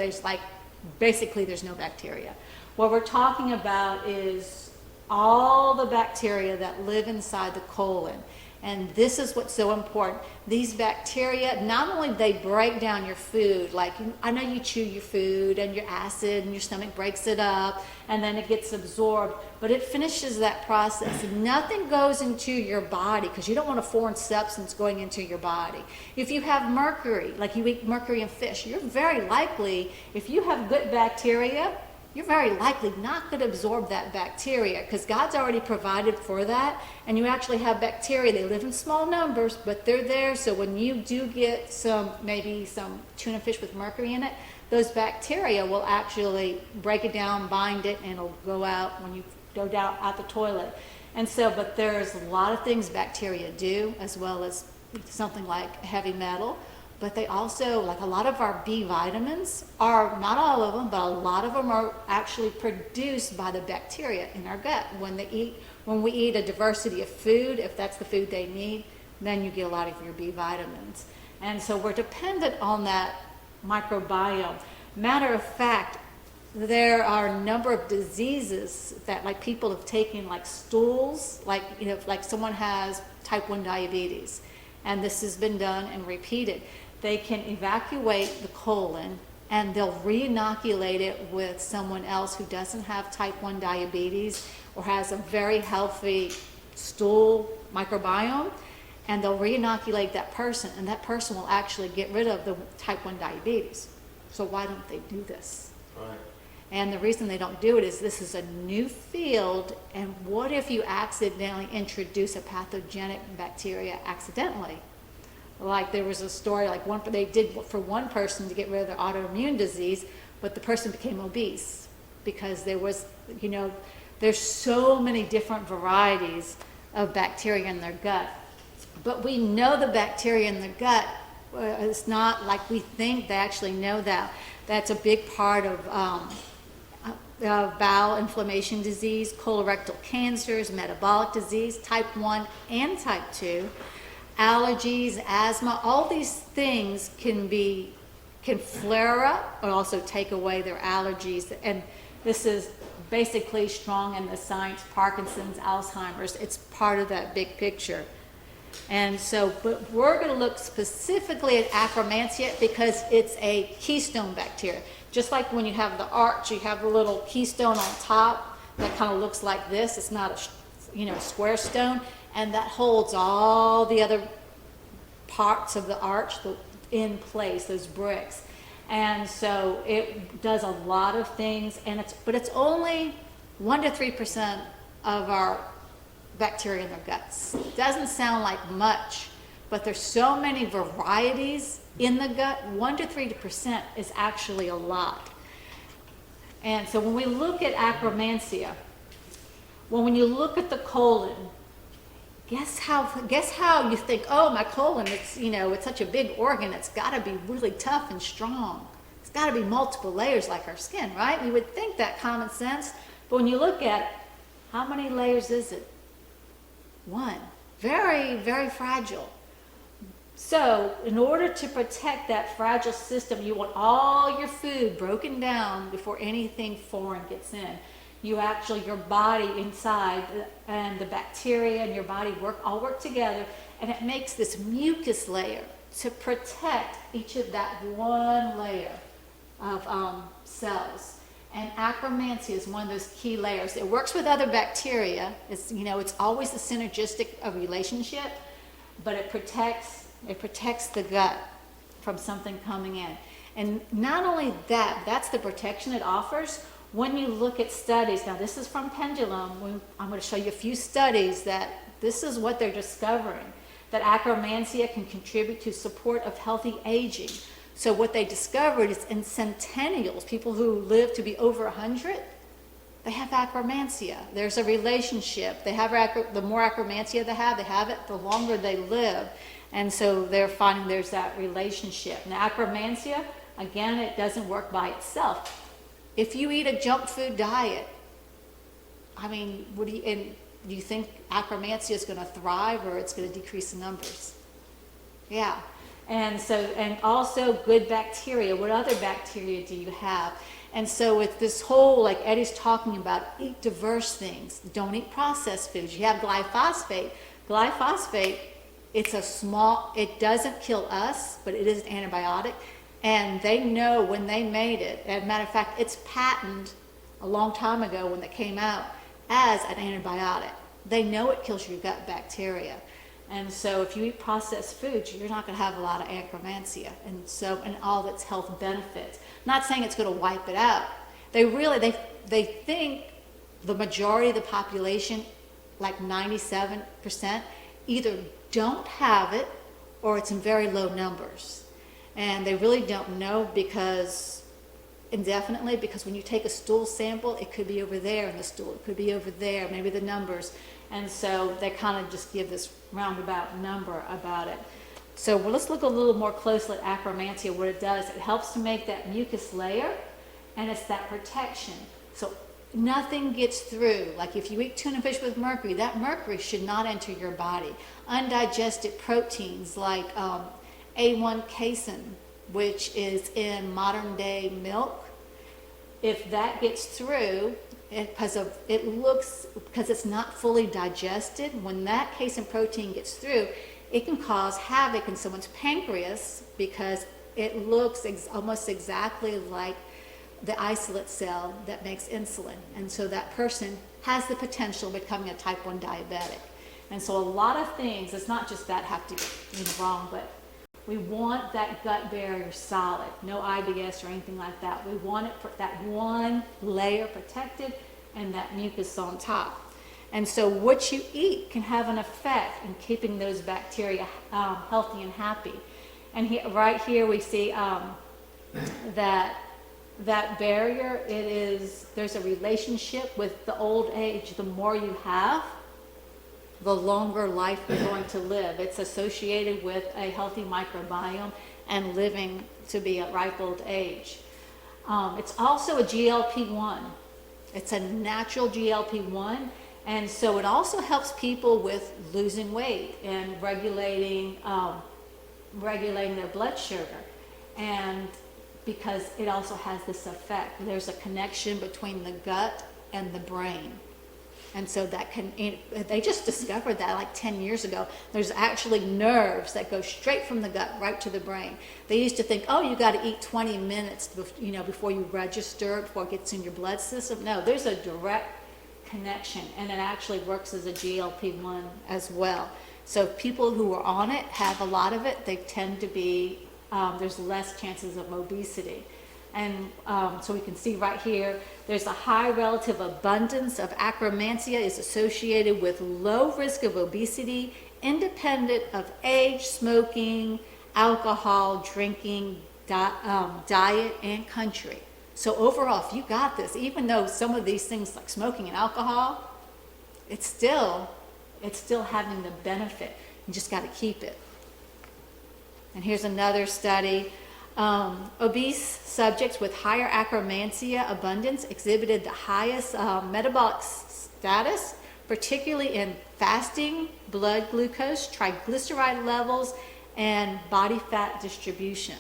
basically there's no bacteria. What we're talking about is all the bacteria that live inside the colon. And this is what's so important. These bacteria, not only they break down your food, like I know you chew your food and your acid and your stomach breaks it up and then it gets absorbed, but it finishes that process. Nothing goes into your body because you don't want a foreign substance going into your body. If you have mercury, like you eat mercury in fish, you're very likely, if you have good bacteria, you're very likely not going to absorb that bacteria because God's already provided for that, and you actually have bacteria. They live in small numbers, but they're there, so when you do get maybe some tuna fish with mercury in it, those bacteria will actually break it down, bind it, and it'll go out when you go down out the toilet. And so, but there's a lot of things bacteria do, as well as something like heavy metal. But they also, like a lot of our B vitamins are, not all of them, but a lot of them are actually produced by the bacteria in our gut. When we eat a diversity of food, if that's the food they need, then you get a lot of your B vitamins. And so we're dependent on that microbiome. Matter of fact, there are a number of diseases that like people have taken, like stools, like someone has type 1 diabetes, and this has been done and repeated. They can evacuate the colon and they'll re-inoculate it with someone else who doesn't have type 1 diabetes or has a very healthy stool microbiome, and they'll re-inoculate that person, and that person will actually get rid of the type 1 diabetes. So why don't they do this? Right. And the reason they don't do it is this is a new field, and what if you accidentally introduce a pathogenic bacteria accidentally? Like there was a story, like they did for one person to get rid of their autoimmune disease, but the person became obese because there was, there's so many different varieties of bacteria in their gut. But we know the bacteria in the gut, it's not like we think. They actually know that. That's a big part of bowel inflammation disease, colorectal cancers, metabolic disease, type 1 and type 2. Allergies, asthma, all these things can flare up or also take away their allergies. And this is basically strong in the science, Parkinson's, Alzheimer's. It's part of that big picture. And so, but we're going to look specifically at Akkermansia because it's a keystone bacteria. Just like when you have the arch, you have a little keystone on top that kind of looks like this. It's not a square stone. And that holds all the other parts of the arch in place, those bricks. And so it does a lot of things, but it's only 1 to 3% of our bacteria in their guts. Doesn't sound like much, but there's so many varieties in the gut. 1 to 3% is actually a lot. And so when we look at Akkermansia, when you look at the colon, guess how you think, oh, my colon, it's such a big organ, it's got to be really tough and strong. It's got to be multiple layers like our skin, right? We would think that common sense, but when you look at it, how many layers is it? 1. Very, very fragile. So in order to protect that fragile system, you want all your food broken down before anything foreign gets in. Your body inside and the bacteria and your body all work together, and it makes this mucus layer to protect each of that one layer of cells. And Akkermansia is one of those key layers. It works with other bacteria. It's, you know, it's always a synergistic relationship, but it protects the gut from something coming in. And not only that, that's the protection it offers. When you look at studies, now this is from Pendulum, I'm going to show you a few studies that this is what they're discovering, that Akkermansia can contribute to support of healthy aging. So what they discovered is in centennials, people who live to be over 100, they have Akkermansia. There's a relationship. They have the more Akkermansia they have it, the longer they live. And so they're finding there's that relationship. Now Akkermansia, again, it doesn't work by itself. If you eat a junk food diet, I mean, do you think Akkermansia is going to thrive, or it's going to decrease the numbers? Yeah. And so, and also good bacteria. What other bacteria do you have? And so with this whole, like Eddie's talking about, eat diverse things. Don't eat processed foods. You have glyphosate. Glyphosate, it doesn't kill us, but it is an antibiotic. And they know when they made it, as a matter of fact, it's patented a long time ago when it came out as an antibiotic. They know it kills your gut bacteria. And so if you eat processed foods, you're not going to have a lot of Akkermansia and all its health benefits. Not saying it's going to wipe it out. They think the majority of the population, like 97%, either don't have it or it's in very low numbers. And they really don't know indefinitely, because when you take a stool sample, it could be over there in the stool, it could be over there, maybe the numbers. And so they kind of just give this roundabout number about it. So let's look a little more closely at Akkermansia. What it does, it helps to make that mucus layer, and it's that protection. So nothing gets through. Like if you eat tuna fish with mercury, that mercury should not enter your body. Undigested proteins like A1 casein, which is in modern day milk, if that gets through, because it's not fully digested, when that casein protein gets through, it can cause havoc in someone's pancreas, because it looks almost exactly like the isolate cell that makes insulin. And so that person has the potential of becoming a type 1 diabetic. And so a lot of things, it's not just that have to be wrong, but we want that gut barrier solid, no IBS or anything like that. We want it, that one layer protected and that mucus on top. And so what you eat can have an effect in keeping those bacteria healthy and happy. And right here we see that barrier, there's a relationship with the old age. The more you have, the longer life you're going to live. It's associated with a healthy microbiome and living to be at ripe old age. It's also a GLP-1. It's a natural GLP-1, and so it also helps people with losing weight and regulating their blood sugar. And because it also has this effect, there's a connection between the gut and the brain. And so they just discovered that like 10 years ago. There's actually nerves that go straight from the gut right to the brain. They used to think, oh, you got to eat 20 minutes before you register, before it gets in your blood system. No, there's a direct connection, and it actually works as a GLP-1 as well. So people who are on it have a lot of it. They tend to be, there's less chances of obesity. And so we can see right here, there's a high relative abundance of Akkermansia is associated with low risk of obesity, independent of age, smoking, alcohol, drinking, diet, and country. So overall, if you got this, even though some of these things like smoking and alcohol, it's still having the benefit. You just got to keep it. And here's another study. Obese subjects with higher Akkermansia abundance exhibited the highest metabolic status, particularly in fasting, blood glucose, triglyceride levels, and body fat distribution.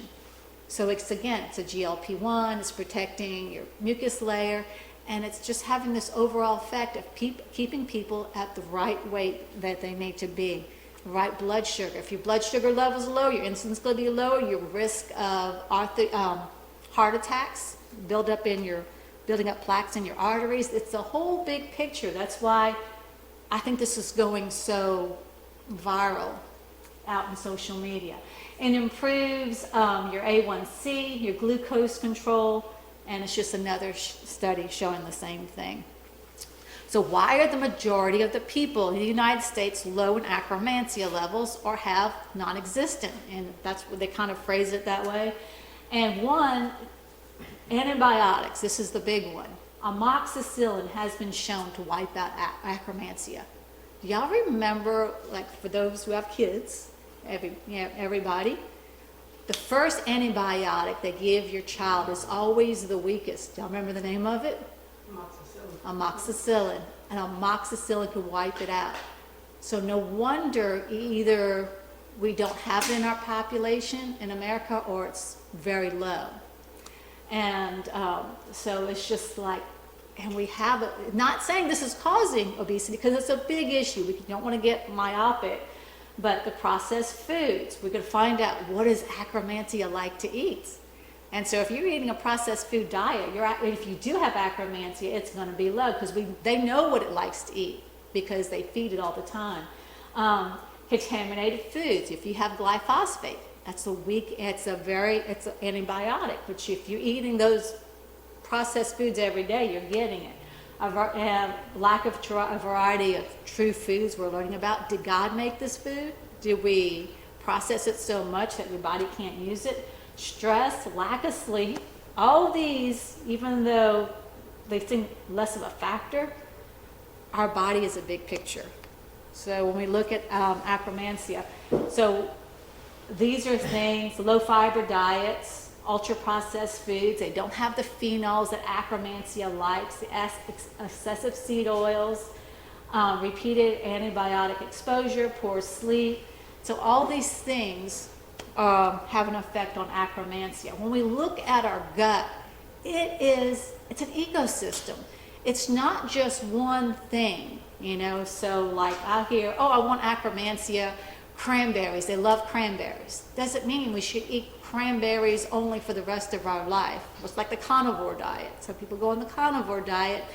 So it's a GLP-1, it's protecting your mucus layer, and it's just having this overall effect of keeping people at the right weight that they need to be. right blood sugar. If your blood sugar level is low, your insulin's going to be lower, your risk of heart attacks, building up plaques in your arteries. It's a whole big picture. That's why I think this is going so viral out in social media. It improves your A1C, your glucose control, and it's just another study showing the same thing. So why are the majority of the people in the United States low in akkermansia levels or have non-existent? And that's what they kind of phrase it that way. And one, antibiotics, this is the big one. Amoxicillin has been shown to wipe out akkermansia. Do y'all remember, like for those who have kids, everybody, the first antibiotic they give your child is always the weakest. Do y'all remember the name of it? Amoxicillin. And amoxicillin could wipe it out. So no wonder either we don't have it in our population in America or it's very low. And so it's just like, and we have it, not saying this is causing obesity because it's a big issue. We don't want to get myopic, but the processed foods, we're going to find out what is akkermansia like to eat. And so if you're eating a processed food diet, if you do have akkermansia, it's going to be low because they know what it likes to eat because they feed it all the time. Contaminated foods, if you have glyphosate, it's an antibiotic, but if you're eating those processed foods every day, you're getting it. Lack of a variety of true foods we're learning about. Did God make this food? Did we process it so much that your body can't use it? Stress, lack of sleep, all these, even though they seem less of a factor, our body is a big picture. So when we look at akkermansia, so these are things, low fiber diets, ultra processed foods, they don't have the phenols that akkermansia likes, the excessive seed oils, repeated antibiotic exposure, poor sleep. So all these things have an effect on akkermansia. When we look at our gut, it's an ecosystem. It's not just one thing, so like I hear, oh, I want akkermansia, cranberries, they love cranberries. Doesn't mean we should eat cranberries only for the rest of our life. It's like the carnivore diet. So people go on the carnivore diet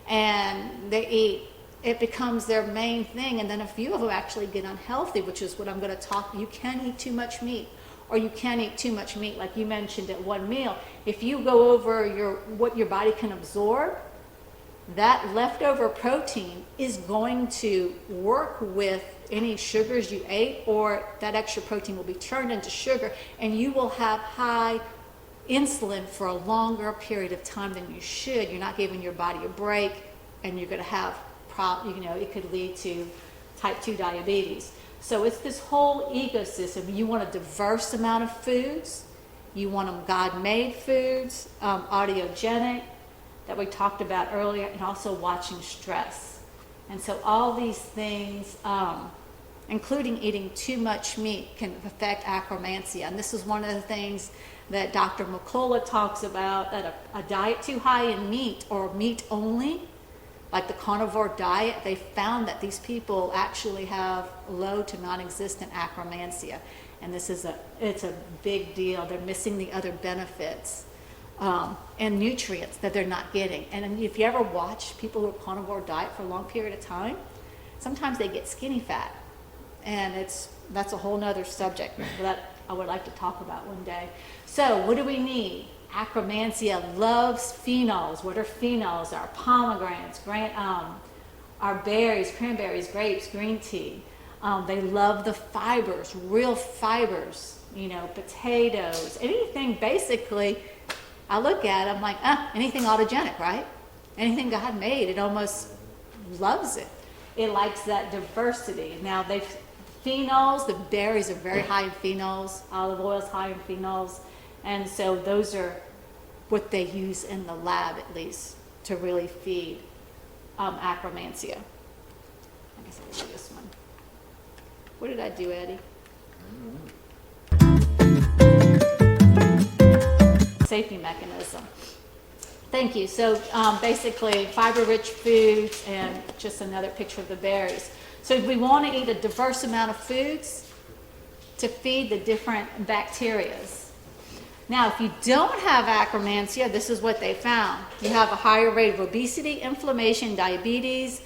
and they eat, it becomes their main thing, and then a few of them actually get unhealthy, which is what I'm going to talk. You can eat too much meat, or you can eat too much meat, like you mentioned at one meal. If you go over what your body can absorb, that leftover protein is going to work with any sugars you ate, or that extra protein will be turned into sugar, and you will have high insulin for a longer period of time than you should. You're not giving your body a break, and you're going to have it could lead to type 2 diabetes. So it's this whole ecosystem. You want a diverse amount of foods. You want them God-made foods, autogenic, that we talked about earlier, and also watching stress. And so all these things, including eating too much meat, can affect akkermansia. And this is one of the things that Dr. McCullough talks about, that a diet too high in meat or meat only, like the carnivore diet, they found that these people actually have low to non-existent akkermansia. And it's a big deal. They're missing the other benefits and nutrients that they're not getting. And if you ever watch people who are carnivore diet for a long period of time, sometimes they get skinny fat. And that's a whole nother subject that I would like to talk about one day. So what do we need? Akkermansia loves phenols. What are phenols? Our pomegranates, our berries, cranberries, grapes, green tea. They love the fibers, real fibers, potatoes, anything basically. I look at it, I'm like, anything autogenic, right? Anything God made, it almost loves it. It likes that diversity. Now, phenols, the berries are very high in phenols, olive oil is high in phenols, and so those are what they use in the lab, at least, to really feed akkermansia. I guess I'll do this one. What did I do, Eddie? Safety mechanism. Thank you. So basically, fiber-rich foods, and just another picture of the berries. So we want to eat a diverse amount of foods to feed the different bacterias. Now, if you don't have akkermansia, this is what they found. You have a higher rate of obesity, inflammation, diabetes,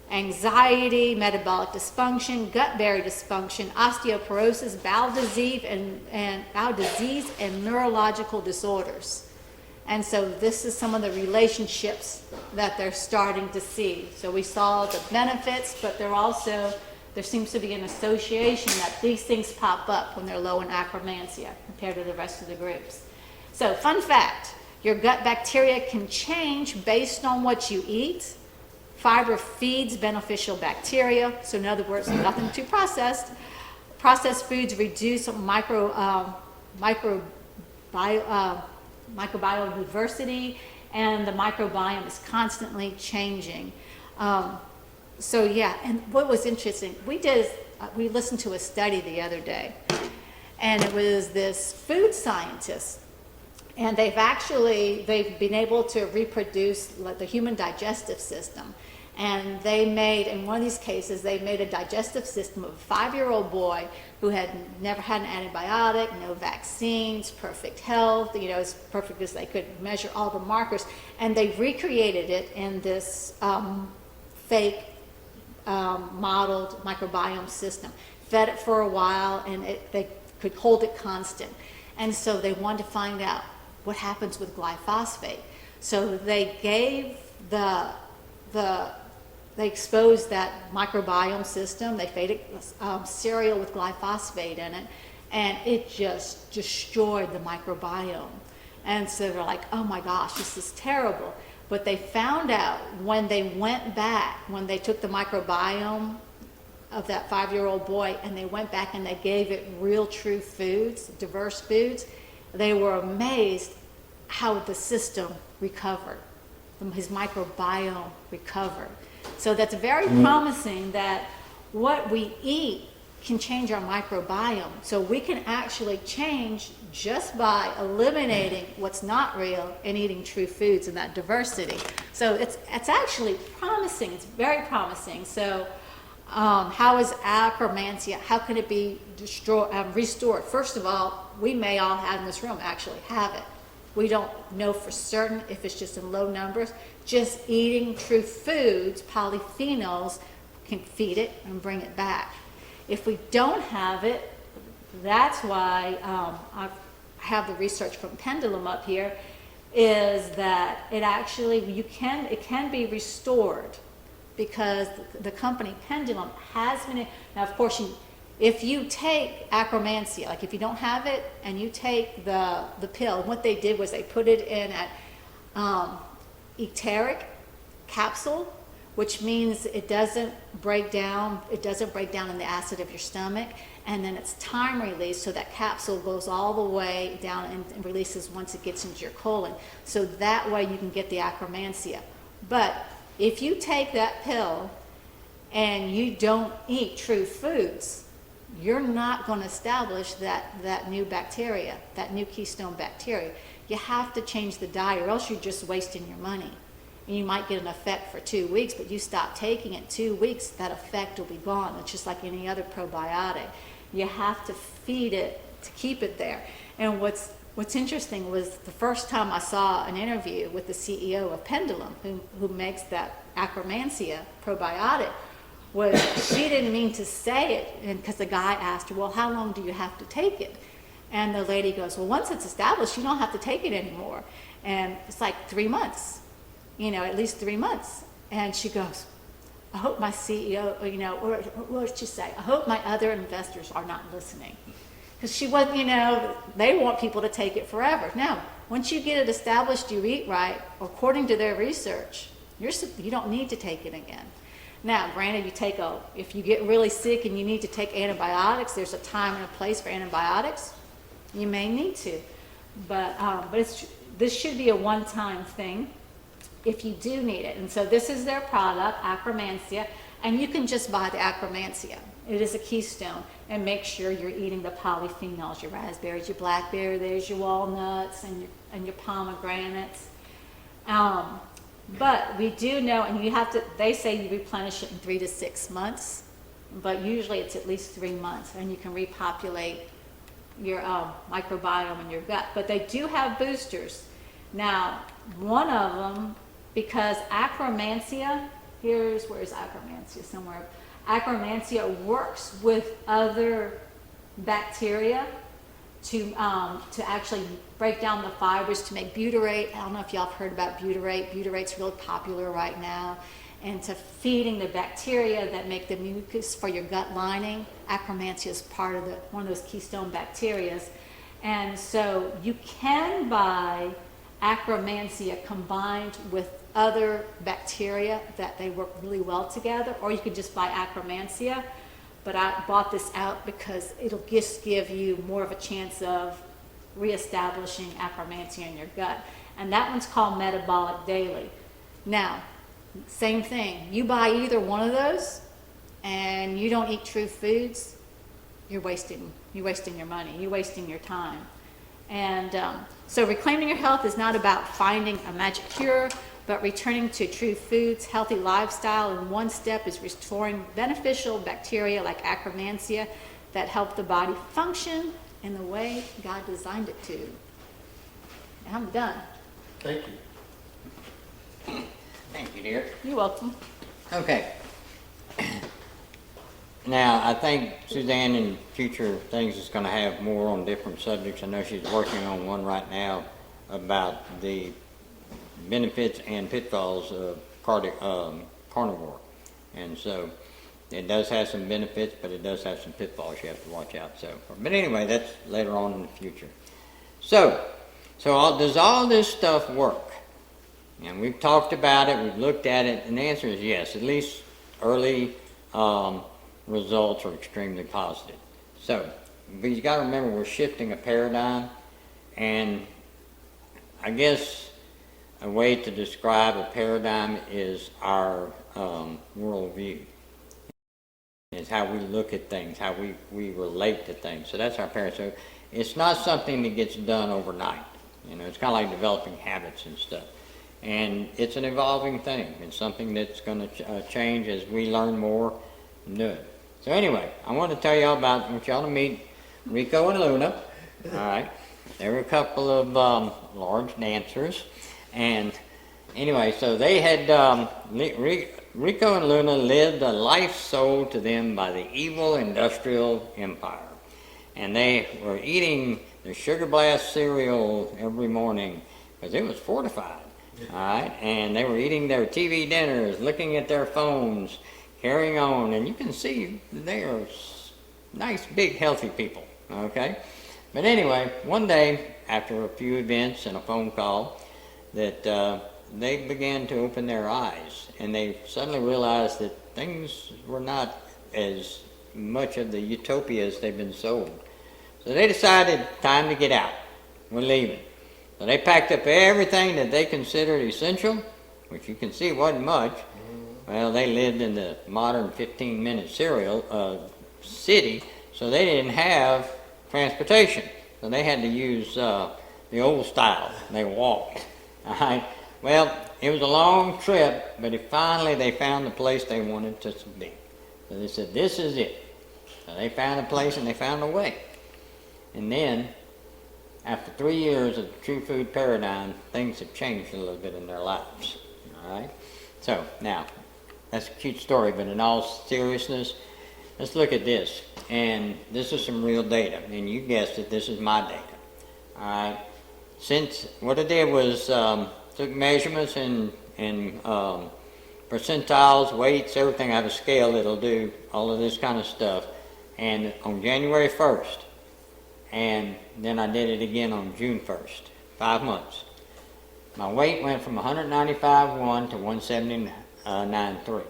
anxiety, metabolic dysfunction, gut barrier dysfunction, osteoporosis, bowel disease, and neurological disorders. And so this is some of the relationships that they're starting to see. So we saw the benefits, but there seems to be an association that these things pop up when they're low in akkermansia compared to the rest of the groups. So fun fact, your gut bacteria can change based on what you eat. Fiber feeds beneficial bacteria, so in other words, nothing too processed. Processed foods reduce microbiome diversity, and the microbiome is constantly changing. So yeah, and what was interesting, we listened to a study the other day, and it was this food scientist, and they've been able to reproduce the human digestive system. And in one of these cases, they made a digestive system of a 5-year-old boy who had never had an antibiotic, no vaccines, perfect health, as perfect as they could measure all the markers. And they recreated it in this fake modeled microbiome system. Fed it for a while, and they could hold it constant. And so they wanted to find out what happens with glyphosate. So they gave they exposed that microbiome system. They fed it cereal with glyphosate in it, and it just destroyed the microbiome. And so they're like, oh my gosh, this is terrible. But they found out when they went back, when they took the microbiome of that 5-year-old boy and they went back and they gave it real true foods, diverse foods, they were amazed how the system recovered. His microbiome recovered. So that's very promising that what we eat can change our microbiome. So we can actually change just by eliminating what's not real and eating true foods and that diversity. So it's actually promising. It's very promising. So how is akkermansia? How can it be restored? First of all, we may all have in this room actually have it. We don't know for certain if it's just in low numbers. Just eating true foods, polyphenols, can feed it and bring it back. If we don't have it, that's why I have the research from Pendulum up here, is that it actually, it can be restored because the company Pendulum has been, now of course if you take akkermansia, like if you don't have it and you take the pill, what they did was they put it in an enteric capsule, which means it doesn't break down in the acid of your stomach, and then it's time released, so that capsule goes all the way down and releases once it gets into your colon. So that way you can get the akkermansia. But if you take that pill and you don't eat true foods, you're not going to establish that new bacteria, that new keystone bacteria. You have to change the diet, or else you're just wasting your money. And you might get an effect for 2 weeks, but you stop taking it 2 weeks, that effect will be gone. It's just like any other probiotic. You have to feed it to keep it there. And what's interesting was the first time I saw an interview with the CEO of Pendulum, who makes that akkermansia probiotic, was she didn't mean to say it, and because the guy asked her, well, how long do you have to take it? And the lady goes, well, once it's established, you don't have to take it anymore. And it's like 3 months, at least 3 months. And she goes, I hope my CEO, or what did she say? I hope my other investors are not listening. Because she was, they want people to take it forever. Now, once you get it established, you eat right, according to their research, you don't need to take it again. Now, granted, if you get really sick and you need to take antibiotics, there's a time and a place for antibiotics. You may need to, but this should be a one-time thing if you do need it. And so this is their product, akkermansia, and you can just buy the akkermansia. It is a keystone, and make sure you're eating the polyphenols, your raspberries, your blackberry, there's your walnuts and your pomegranates. But we do know, and they say you replenish it in 3 to 6 months. but usually it's at least 3 months, and you can repopulate your microbiome in your gut. But they do have boosters. Now, one of them, because Akkermansia, where's Akkermansia somewhere? Akkermansia works with other bacteria to actually break down the fibers to make butyrate. I don't know if y'all have heard about butyrate. Butyrate's real popular right now. And to feeding the bacteria that make the mucus for your gut lining. Akkermansia is part of one of those keystone bacteria. And so you can buy Akkermansia combined with other bacteria that they work really well together, or you could just buy Akkermansia. But I bought this out because it'll just give you more of a chance of reestablishing Akkermansia in your gut. And that one's called Metabolic Daily. Now, same thing. You buy either one of those and you don't eat true foods, you're wasting your money, you're wasting your time. And so reclaiming your health is not about finding a magic cure, but returning to true foods, healthy lifestyle, and one step is restoring beneficial bacteria like Akkermansia that help the body function in the way God designed it to. And I'm done. Thank you. Thank you, dear. You're welcome. Okay. Now, I think Suzanne in future things is going to have more on different subjects. I know she's working on one right now about the benefits and pitfalls of carnivore. And so it does have some benefits, but it does have some pitfalls you have to watch out. So, but anyway, that's later on in the future. So does all this stuff work? And we've talked about it, we've looked at it, and the answer is yes. At least early results are extremely positive. So, but you got to remember we're shifting a paradigm, and I guess a way to describe a paradigm is our worldview. It's how we look at things, how we relate to things. So that's our paradigm. So it's not something that gets done overnight. You know, it's kind of like developing habits and stuff. And it's an evolving thing. It's something that's going to change as we learn more and do it. So anyway, I want to tell y'all about, I want y'all to meet Rico and Luna. All right. They were a couple of large dancers. And anyway, so they had, Rico and Luna lived a life sold to them by the evil industrial empire. And they were eating the Sugar Blast cereal every morning because it was fortified. All right, and they were eating their TV dinners, looking at their phones, carrying on, and you can see they are nice, big, healthy people, okay? But anyway, one day, after a few events and a phone call, that they began to open their eyes, and they suddenly realized that things were not as much of the utopia as they've been sold. So they decided, time to get out. We're leaving. So they packed up everything that they considered essential, which you can see wasn't much. Well, they lived in the modern 15-minute city, so they didn't have transportation. So they had to use the old style. They walked. All right. Well, it was a long trip, but finally they found the place they wanted to be. So they said, this is it. So they found a place and they found a way. And then, after 3 years of the true food paradigm, things have changed a little bit in their lives. All right? So, now, that's a cute story, but in all seriousness, let's look at this. And this is some real data. And you guessed it, this is my data. All right? Since what I did was took measurements and percentiles, weights, everything. I have a scale that'll do all of this kind of stuff. And on January 1st, and then I did it again on June 1st, 5 months. My weight went from 195.1 to 179.3.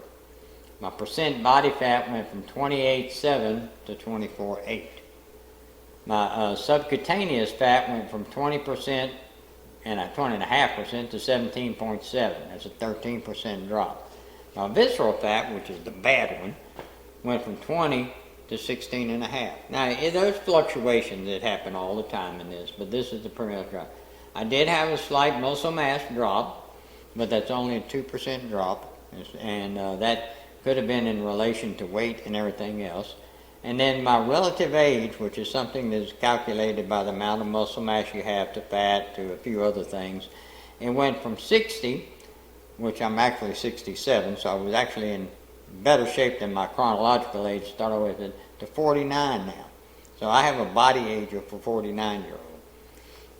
My percent body fat went from 28.7 to 24.8. My subcutaneous fat went from 20% and 20.5% to 17.7. That's a 13% drop. My visceral fat, which is the bad one, went from 20 to 16.5. Now, there's fluctuations that happen all the time in this, but this is the per drop. I did have a slight muscle mass drop, but that's only a 2% drop, and that could have been in relation to weight and everything else. And then my relative age, which is something that's calculated by the amount of muscle mass you have to fat to a few other things, it went from 60, which I'm actually 67, so I was actually in better shape than my chronological age to start with, to 49 now. So I have a body age of a 49-year-old.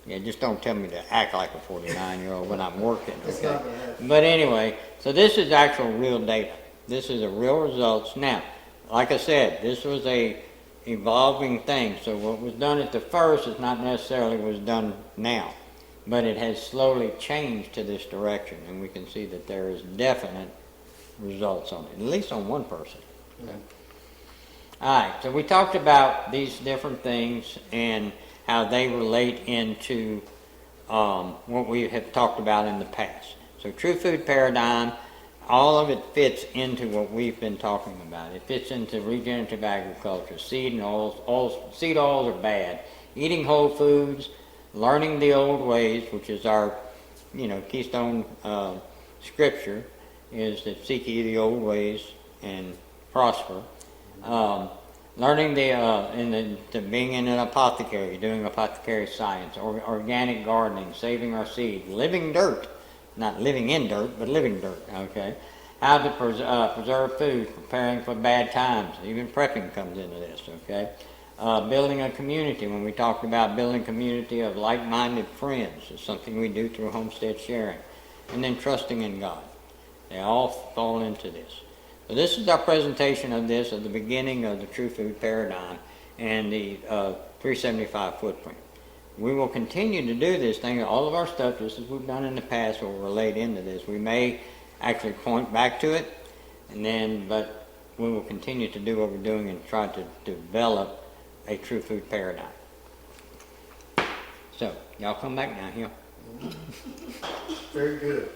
Yeah, just don't tell me to act like a 49-year-old when I'm working, It's okay? not gonna happen. But anyway, so this is actual real data. This is a real results. Now, like I said, this was a evolving thing. So what was done at the first is not necessarily was done now, but it has slowly changed to this direction, and we can see that there is definite results on it, at least on one person. Okay. All right, so we talked about these different things and how they relate into what we have talked about in the past. So true food paradigm, all of it fits into what we've been talking about. It fits into regenerative agriculture. Seed oils are bad. Eating whole foods, learning the old ways, which is our, keystone scripture, is that seek ye the old ways and prosper. Learning to being in an apothecary, doing apothecary science, or organic gardening, saving our seed, living dirt, not living in dirt, but living dirt, okay? How to preserve food, preparing for bad times, even prepping comes into this, okay? Building a community, when we talked about building a community of like-minded friends, it's something we do through homestead sharing. And then trusting in God. They all fall into this. So this is our presentation of this at the beginning of the True Food Paradigm and the 375 footprint. We will continue to do this thing. All of our stuff, just as we've done in the past, will relate into this. We may actually point back to it, but we will continue to do what we're doing and try to develop a true food paradigm. So, y'all come back now here. Very good.